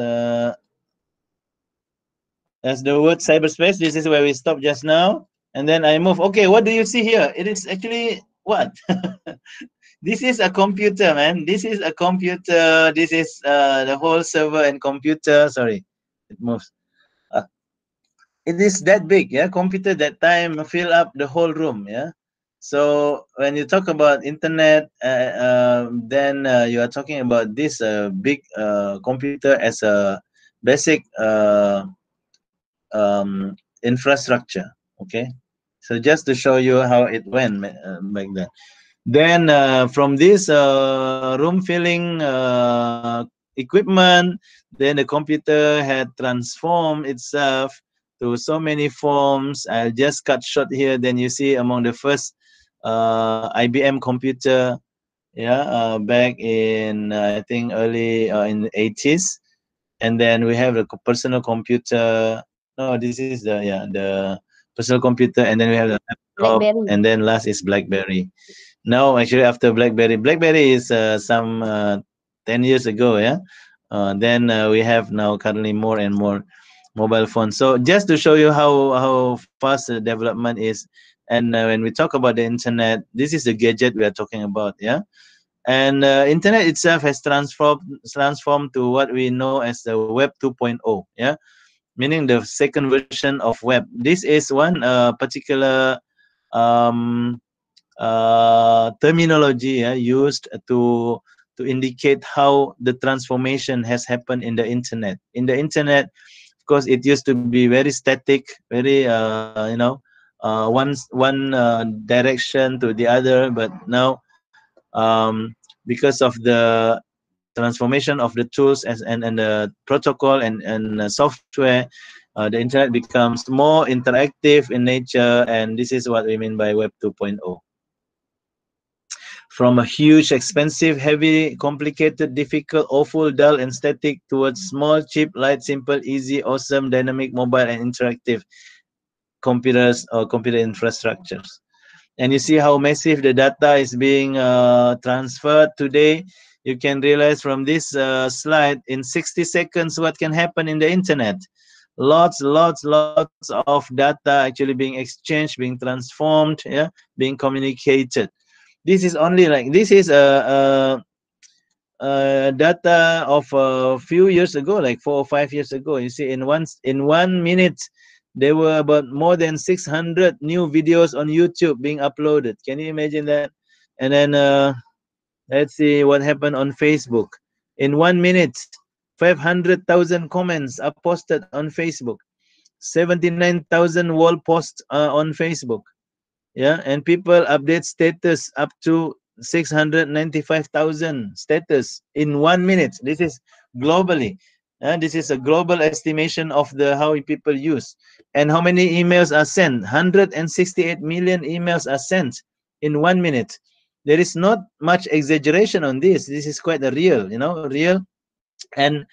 As the word cyberspace, this is where we stopped just now. And then I move. Okay, what do you see here? It is actually what? This is a computer, man. This is a computer. This is the whole server and computer. Sorry, it moves. It is that big, yeah. Computer that time fill up the whole room, yeah. So when you talk about internet, then you are talking about this big computer as a basic infrastructure. Okay, So just to show you how it went back then. Then from this room filling equipment, then the computer had transformed itself to so many forms. I'll just cut short here. Then you see among the first IBM computer, yeah, back in I think early in the 80s. And then we have the personal computer. No, this is the personal computer, and then we have the laptop, BlackBerry. and then last is BlackBerry. No, actually, after BlackBerry, BlackBerry is some 10 years ago, yeah. Then we have now currently more and more mobile phones. So just to show you how fast the development is, and when we talk about the internet, this is the gadget we are talking about, yeah. And internet itself has transformed to what we know as the Web 2.0, yeah, meaning the second version of web. This is one particular um, terminology used to indicate how the transformation has happened in the internet. In the internet, of course, it used to be very static, very one direction to the other. But now, because of the transformation of the tools and the protocol and software, the internet becomes more interactive in nature, and this is what we mean by Web 2.0. From a huge, expensive, heavy, complicated, difficult, awful, dull, and static towards small, cheap, light, simple, easy, awesome, dynamic, mobile, and interactive computers or computer infrastructures. And you see how massive the data is being transferred today. You can realize from this slide in 60 seconds what can happen in the internet. Lots of data actually being exchanged, being transformed, yeah, being communicated. This is only like, this is data of a few years ago, like 4 or 5 years ago. You see, in 1 minute, there were about more than 600 new videos on YouTube being uploaded. Can you imagine that? And then let's see what happened on Facebook. In 1 minute, 500,000 comments are posted on Facebook. 79,000 wall posts on Facebook. Yeah, and people update status up to 695,000 status in 1 minute. This is globally. This is a global estimation of the how people use. And how many emails are sent? 168 million emails are sent in 1 minute. There is not much exaggeration on this. This is quite a real, real, and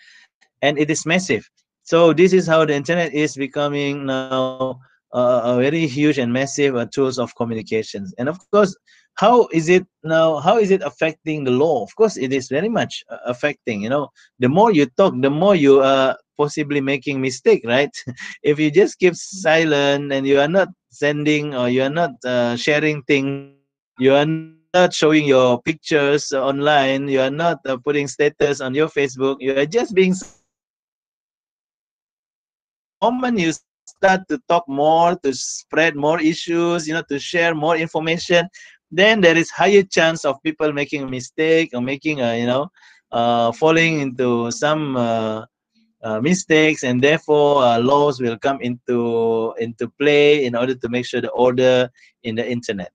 it is massive. So this is how the internet is becoming now a very huge and massive tools of communications. And of course, how is it now? How is it affecting the law? Of course, it is very much affecting. The more you talk, the more you are possibly making mistake, right? If you just keep silent and you are not sending or you are not sharing things, you are not showing your pictures online, you are not putting status on your Facebook, you are just being silent. The moment you start to talk more, to spread more issues, to share more information, then there is higher chance of people making a mistake or making falling into some mistakes, and therefore laws will come into play in order to make sure the order in the internet.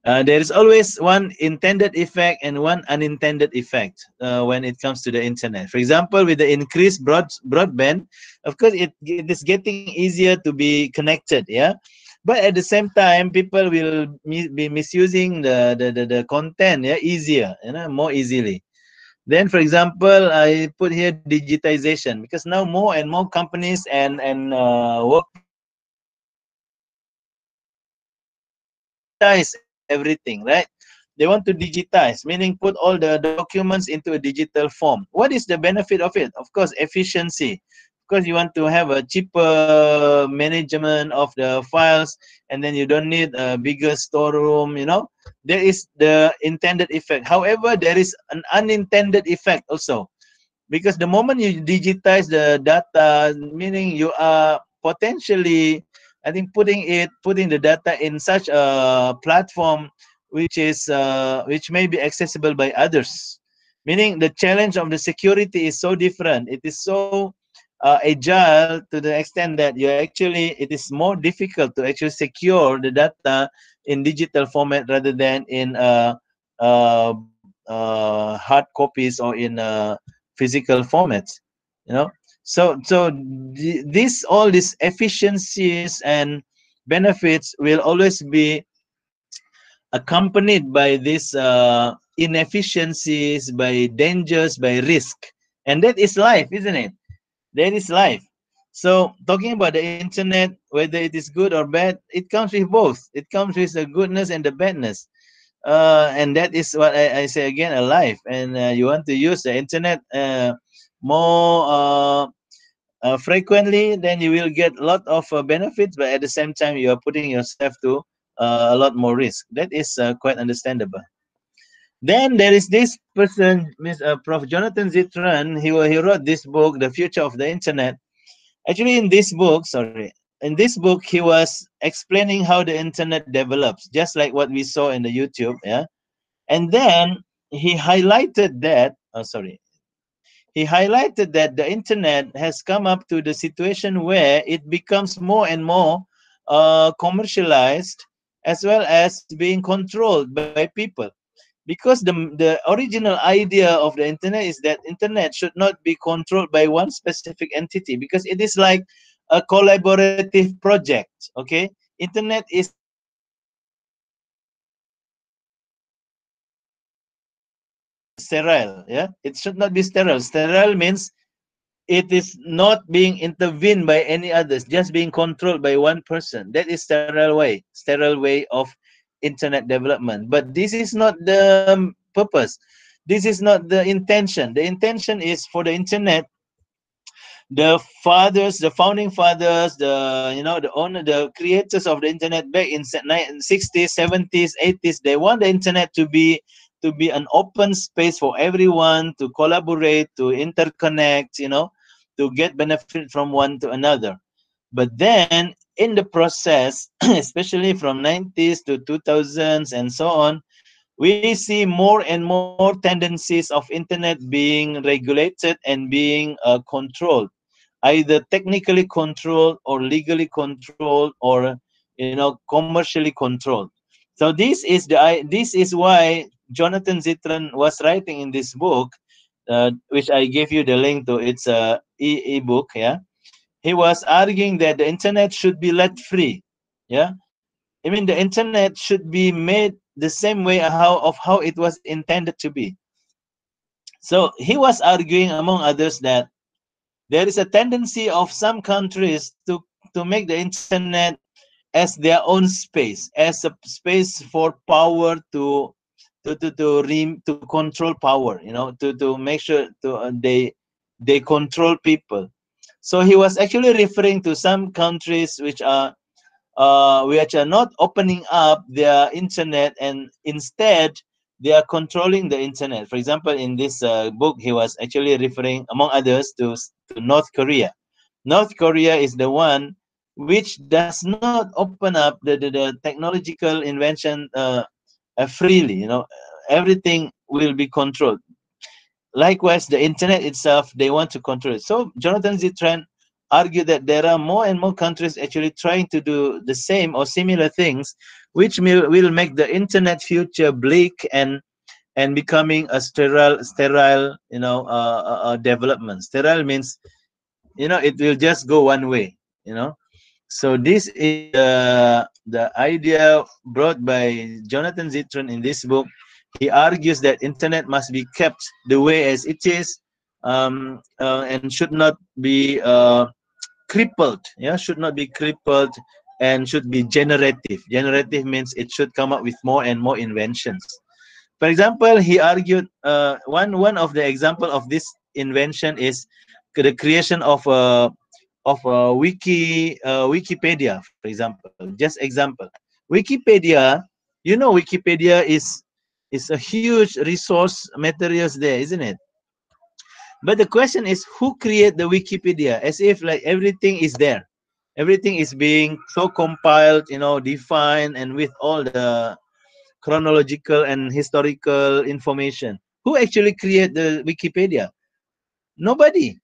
There is always one intended effect and one unintended effect when it comes to the internet. For example, with the increased broadband, of course, it is getting easier to be connected, yeah. But at the same time, people will be misusing the content, yeah, easier, more easily. Then, for example, I put here digitization, because now more and more companies and workplaces, they want to digitize everything, right? They want to digitize, meaning put all the documents into a digital form. What is the benefit of it? Of course, efficiency. Because you want to have a cheaper management of the files, and then you don't need a bigger storeroom. There is the intended effect. However, there is an unintended effect also, because the moment you digitize the data, meaning you are potentially, I think, putting the data in such a platform which may be accessible by others, meaning the challenge of the security is so different. It is so agile to the extent that it is more difficult to actually secure the data in digital format rather than in hard copies or in physical formats. You know, so this all these efficiencies and benefits will always be accompanied by these inefficiencies, by dangers, by risk, and that is life, isn't it? That is life. So talking about the internet, whether it is good or bad, it comes with both. It comes with the goodness and the badness. And that is what I say again, a life. And you want to use the internet more frequently, then you will get a lot of benefits, but at the same time, you are putting yourself to a lot more risk. That is quite understandable. Then there is this person, Prof. Jonathan Zitran. He wrote this book, The Future of the Internet. Actually, in this book, he was explaining how the internet develops, just like what we saw in the YouTube. Yeah, and then he highlighted that. He highlighted that the internet has come up to the situation where it becomes more and more commercialized, as well as being controlled by people, because the original idea of the internet is that internet should not be controlled by one specific entity, because it is like a collaborative project. Okay, internet is sterile. Yeah, it should not be sterile. Sterile means it is not being intervened by any others, just being controlled by one person. That is sterile way of internet development. But this is not the purpose. This is not the intention. The intention is for the internet, the fathers, the founding fathers, the creators of the internet back in 60s, 70s, 80s, they want the internet to be an open space for everyone to collaborate, to interconnect, to get benefit from one to another. But then in the process, especially from 90s to 2000s and so on, we see more and more tendencies of internet being regulated and being controlled, either technically controlled or legally controlled, or commercially controlled. So this is why Jonathan Zitran was writing in this book, which I gave you the link to. It's a e-book. Yeah, he was arguing that the internet should be let free. Yeah, I mean, the internet should be made the same way how it was intended to be. So he was arguing, among others, that there is a tendency of some countries to make the internet as their own space, as a space for power to control power, to make sure they control people. So he was actually referring to some countries which are not opening up their internet, and instead they are controlling the internet. For example, in this book, he was actually referring, among others, to North Korea. North Korea is the one which does not open up the technological invention freely. Everything will be controlled. Likewise, the internet itself, they want to control it. So Jonathan Zitran argued that there are more and more countries actually trying to do the same or similar things, which will make the internet future bleak and becoming a sterile development. Sterile means, it will just go one way. So this is the idea brought by Jonathan Zitran in this book. He argues that internet must be kept the way as it is, and should not be crippled. Yeah, should not be crippled, and should be generative. Generative means it should come up with more and more inventions. For example, he argued one of the example of this invention is the creation of a Wikipedia, for example. Just example, Wikipedia. Wikipedia is a huge resource materials there, isn't it? But the question is, who create the Wikipedia? As if like everything is there, everything is being so compiled, defined, and with all the chronological and historical information. Who actually create the Wikipedia? Nobody.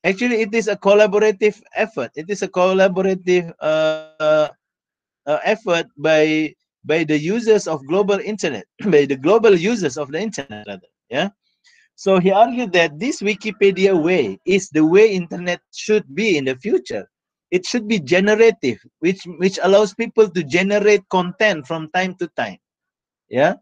Actually, it is a collaborative effort. It is a collaborative effort by the users of global internet, by the global users of the internet, rather. Yeah. So he argued that this Wikipedia way is the way internet should be in the future. It should be generative, which allows people to generate content from time to time. Yeah,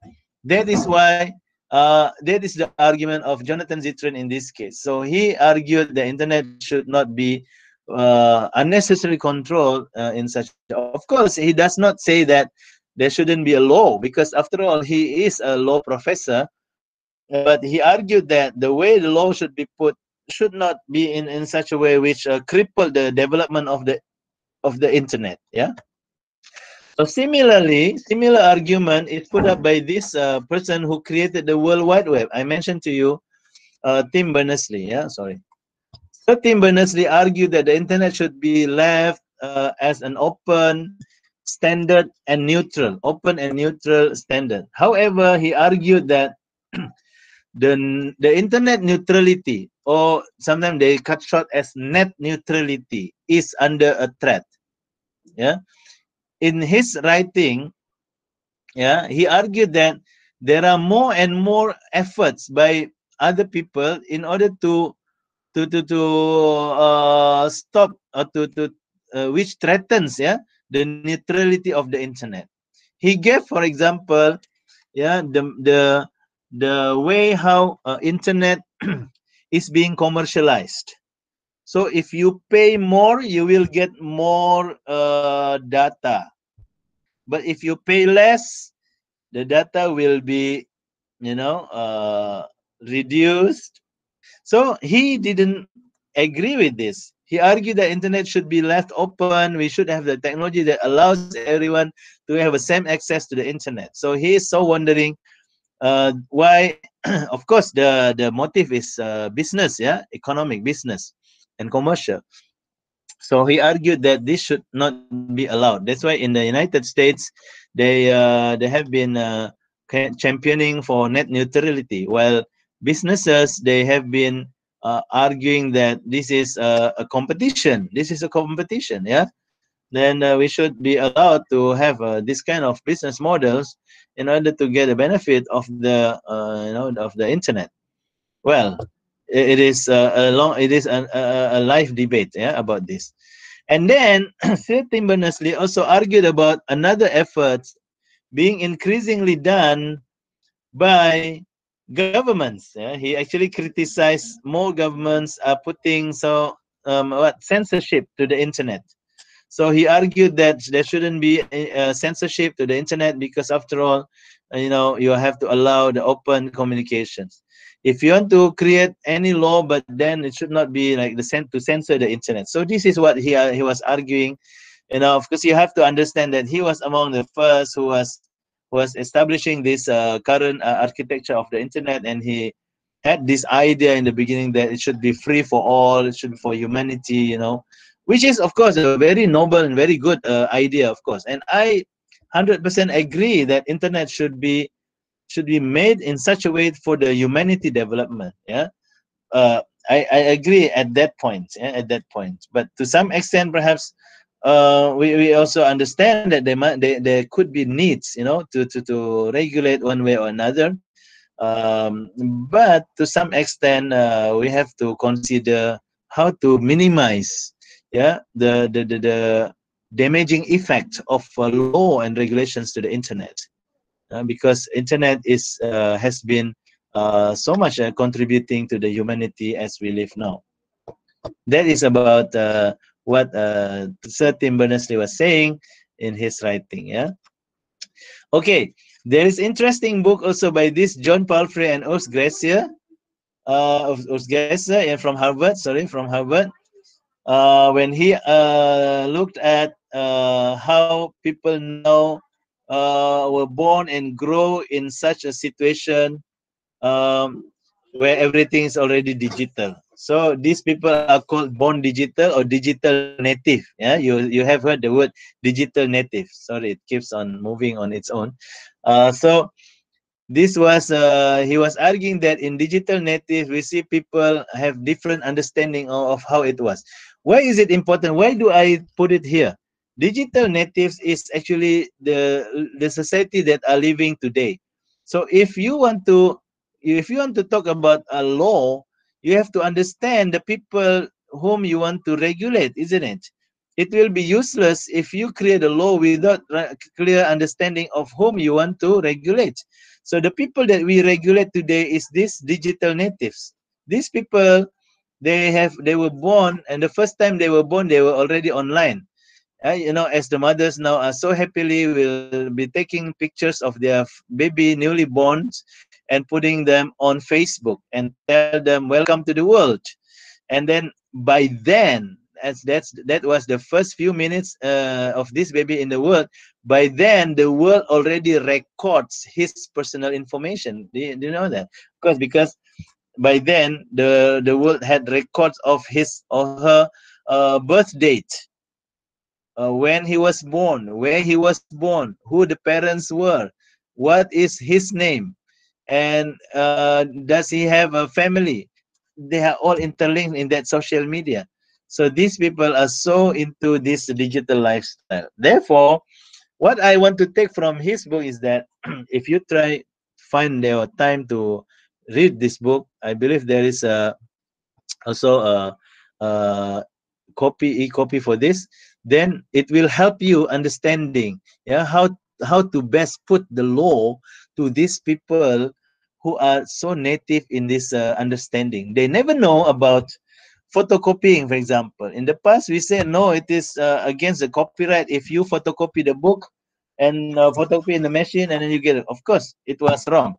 that is why that is the argument of Jonathan Zittrain in this case. So he argued the internet should not be unnecessarily controlled in such. Of course, he does not say that there shouldn't be a law, because after all, he is a law professor. But he argued that the way the law should be put should not be in such a way which cripple the development of the internet. Yeah. So similarly, similar argument is put up by this person who created the World Wide Web. I mentioned to you, Tim Berners-Lee. Yeah, sorry. So Tim Berners-Lee argued that the internet should be left as an open standard and neutral, open and neutral standard. However, he argued that the internet neutrality, or sometimes they cut short as net neutrality, is under a threat. Yeah. In his writing, yeah, he argued that there are more and more efforts by other people in order to stop, or to which threatens, yeah, the neutrality of the internet. He gave, for example, yeah, the way how internet is being commercialized. So if you pay more, you will get more data. But if you pay less, the data will be, reduced. So he didn't agree with this. He argued that internet should be left open. We should have the technology that allows everyone to have the same access to the internet. So he is so wondering why. Of course, the motive is business, yeah, economic, business, and commercial. So he argued that this should not be allowed. That's why in the United States, they have been championing for net neutrality, while businesses, they have been arguing that this is a competition. This is a competition, yeah. Then we should be allowed to have this kind of business models in order to get the benefit of the of the internet. Well, it is a live debate, yeah, about this. And then Sir Tim Berners-Lee also argued about another effort being increasingly done by governments. Yeah? He actually criticized more governments are putting censorship to the internet. So he argued that there shouldn't be censorship to the internet, because after all, you have to allow the open communications. If you want to create any law, but then it should not be like to censor the internet. So this is what he was arguing. Of course, you have to understand that he was among the first who was establishing this current architecture of the internet, and he had this idea in the beginning that it should be free for all, it should be for humanity, which is, of course, a very noble and very good idea, of course. And I 100% agree that internet should be made in such a way for the humanity development. Yeah, I agree at that point. Yeah, at that point, but to some extent, perhaps we also understand that there could be needs, to regulate one way or another. But to some extent, we have to consider how to minimize, yeah, the damaging effect of law and regulations to the internet, because internet has been so much contributing to the humanity as we live now. That is about what Sir Tim Berners-Lee was saying in his writing. Yeah. Okay. There is interesting book also by this John Palfrey and Urs Gracier, from Harvard. Sorry, from Harvard. When he looked at how people now were born and grow in such a situation where everything is already digital. So these people are called born digital or digital native. Yeah, you have heard the word digital native. Sorry, it keeps on moving on its own. So This was he was arguing that in digital native we see people have different understanding of how it was. Why is it important? Why do I put it here? Digital natives is actually the society that are living today. So if you want to talk about a law, you have to understand the people whom you want to regulate, isn't it? It will be useless if you create a law without clear understanding of whom you want to regulate. So the people that we regulate today is these digital natives. These people, they were born, and the first time they were born, they were already online. As the mothers now are so happily will be taking pictures of their baby newly born and putting them on Facebook and tell them welcome to the world. And then by then, that was the first few minutes of this baby in the world. By then, the world already records his personal information. Do you know that? Because by then the world had records of his or her birth date, when he was born, where he was born, who the parents were, what is his name, and does he have a family. They are all interlinked in that social media. So these people are so into this digital lifestyle. Therefore, what I want to take from his book is that if you try find your time to read this book, I believe there is also a e-copy for this. Then it will help you understanding, yeah, how to best put the law to these people who are so native in this understanding. They never know about photocopying, for example. In the past, we said no, it is against the copyright if you photocopy the book and photocopy in the machine and then you get it. Of course, it was wrong.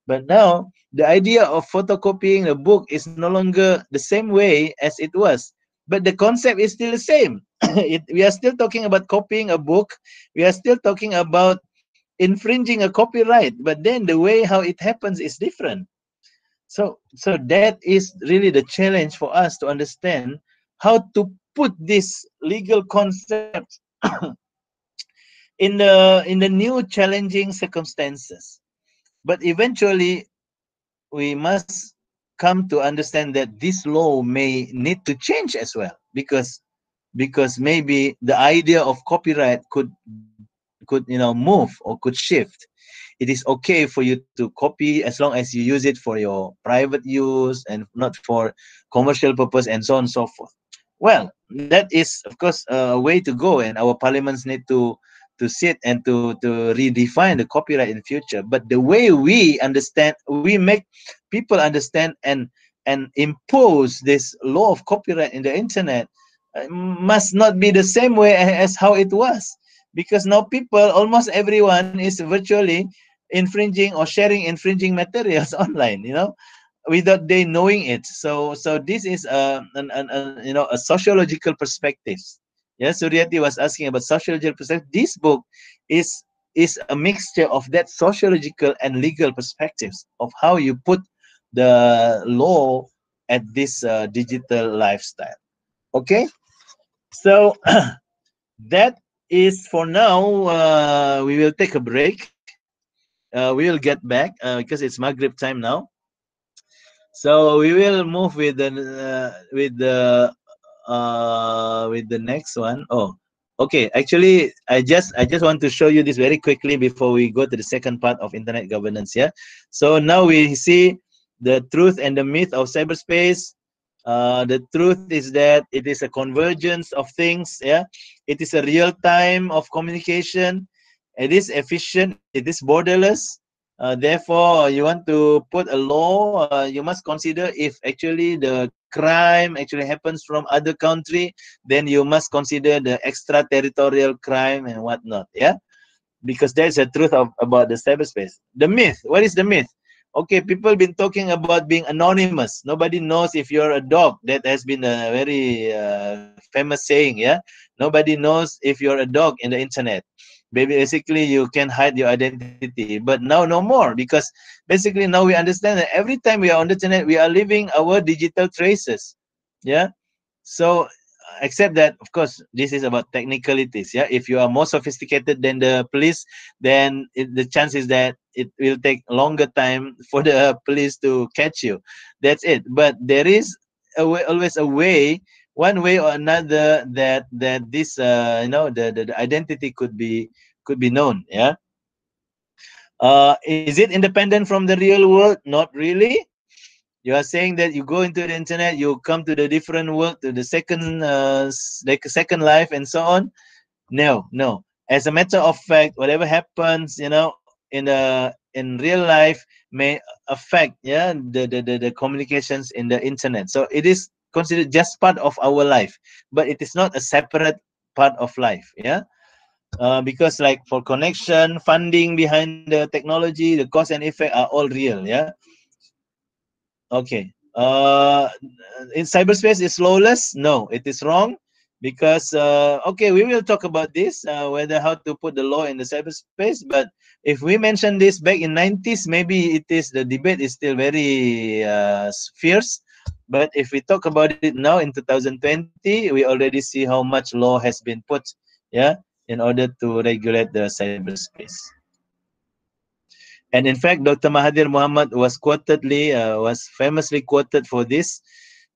But now the idea of photocopying a book is no longer the same way as it was. But the concept is still the same. We are still talking about copying a book. We are still talking about infringing a copyright. But then the way how it happens is different. So that is really the challenge for us to understand how to put this legal concept in the new challenging circumstances. But eventually we must come to understand that this law may need to change as well, because maybe the idea of copyright could move or could shift. It is okay for you to copy as long as you use it for your private use and not for commercial purpose and so on and so forth. Well, that is of course a way to go, and our parliaments need to sit and to redefine the copyright in future. But the way we understand, we make people understand and impose this law of copyright in the internet must not be the same way as how it was, because now people, almost everyone, is virtually infringing or sharing infringing materials online, without they knowing it. So this is a sociological perspective. Yeah, Suryati was asking about sociological perspective. This book is a mixture of that sociological and legal perspectives of how you put the law at this digital lifestyle. Okay, so that is for now. We will take a break. We will get back because it's Maghrib time now. So we will move with the next one. Oh, okay. Actually, I just want to show you this very quickly before we go to the second part of internet governance. Yeah. So now we see the truth and the myth of cyberspace. The truth is that it is a convergence of things. Yeah. It is a real time of communication. It is efficient. It is borderless. Therefore, you want to put a law, you must consider if actually the crime actually happens from other country, then you must consider the extraterritorial crime and whatnot. Yeah, because that's the truth about the cyberspace. The myth. What is the myth? Okay, people been talking about being anonymous. Nobody knows if you're a dog. That has been a very famous saying. Yeah, nobody knows if you're a dog in the internet. Basically, you can hide your identity. But now no more, because basically now we understand that every time we are on the internet, we are leaving our digital traces. Yeah. So except that, of course, this is about technicalities. Yeah, if you are more sophisticated than the police, then the chance is that it will take longer time for the police to catch you. That's it. But there is always a way, one way or another, that this the identity could be known. Yeah. Is it independent from the real world? Not really. You are saying that you go into the internet, you come to the different world, to the second like a second life and so on. No. As a matter of fact, whatever happens, in real life may affect, the communications in the internet. So it is considered just part of our life, but it is not a separate part of life. Yeah. Because like for connection, funding behind the technology, the cause and effect are all real. Yeah. Okay. In cyberspace is lawless? No, it is wrong, because okay, we will talk about this, whether how to put the law in the cyberspace. But if we mention this back in 90s, maybe the debate is still very fierce. But if we talk about it now in 2020, we already see how much law has been put, yeah, in order to regulate the cyberspace. And in fact, Dr. Mahathir Mohamad was famously quoted for this.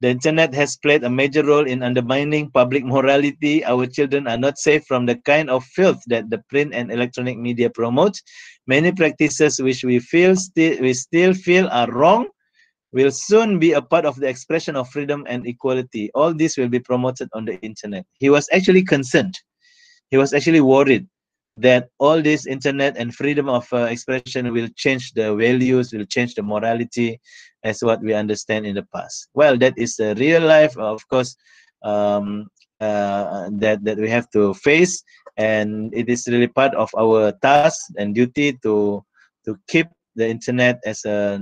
The internet has played a major role in undermining public morality. Our children are not safe from the kind of filth that the print and electronic media promote. Many practices which we still feel are wrong will soon be a part of the expression of freedom and equality. All this will be promoted on the internet. He was actually concerned. He was actually worried that all this internet and freedom of expression will change the values, will change the morality as what we understand in the past. Well, that is the real life, of course, that we have to face, and it is really part of our task and duty to keep the internet as a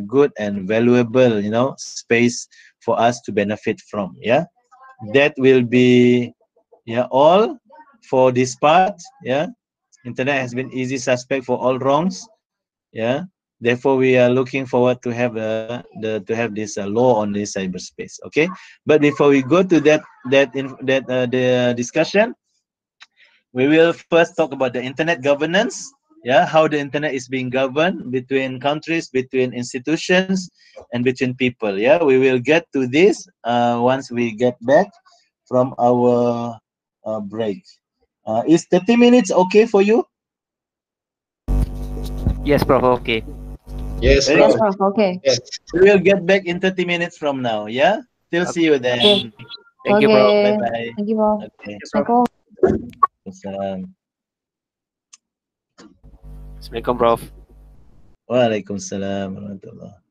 good and valuable, space for us to benefit from. Yeah, that will be all for this part. Yeah, internet has been easy suspect for all wrongs. Yeah, therefore we are looking forward to have this law on this cyberspace. Okay, but before we go to the discussion, we will first talk about the internet governance. Yeah, how the internet is being governed between countries, between institutions, and between people. Yeah, we will get to this once we get back from our break. Is 30 minutes okay for you? Yes, Prof. Okay. Yes, Very Yes, good. Prof. Okay. Yes. We will get back in 30 minutes from now. Yeah. Still see you then. Okay. Thank you, Prof. Okay. Bye bye. Thank you, Prof. Okay. Assalamualaikum. Assalamualaikum, Prof. Waalaikumsalam warahmatullahi.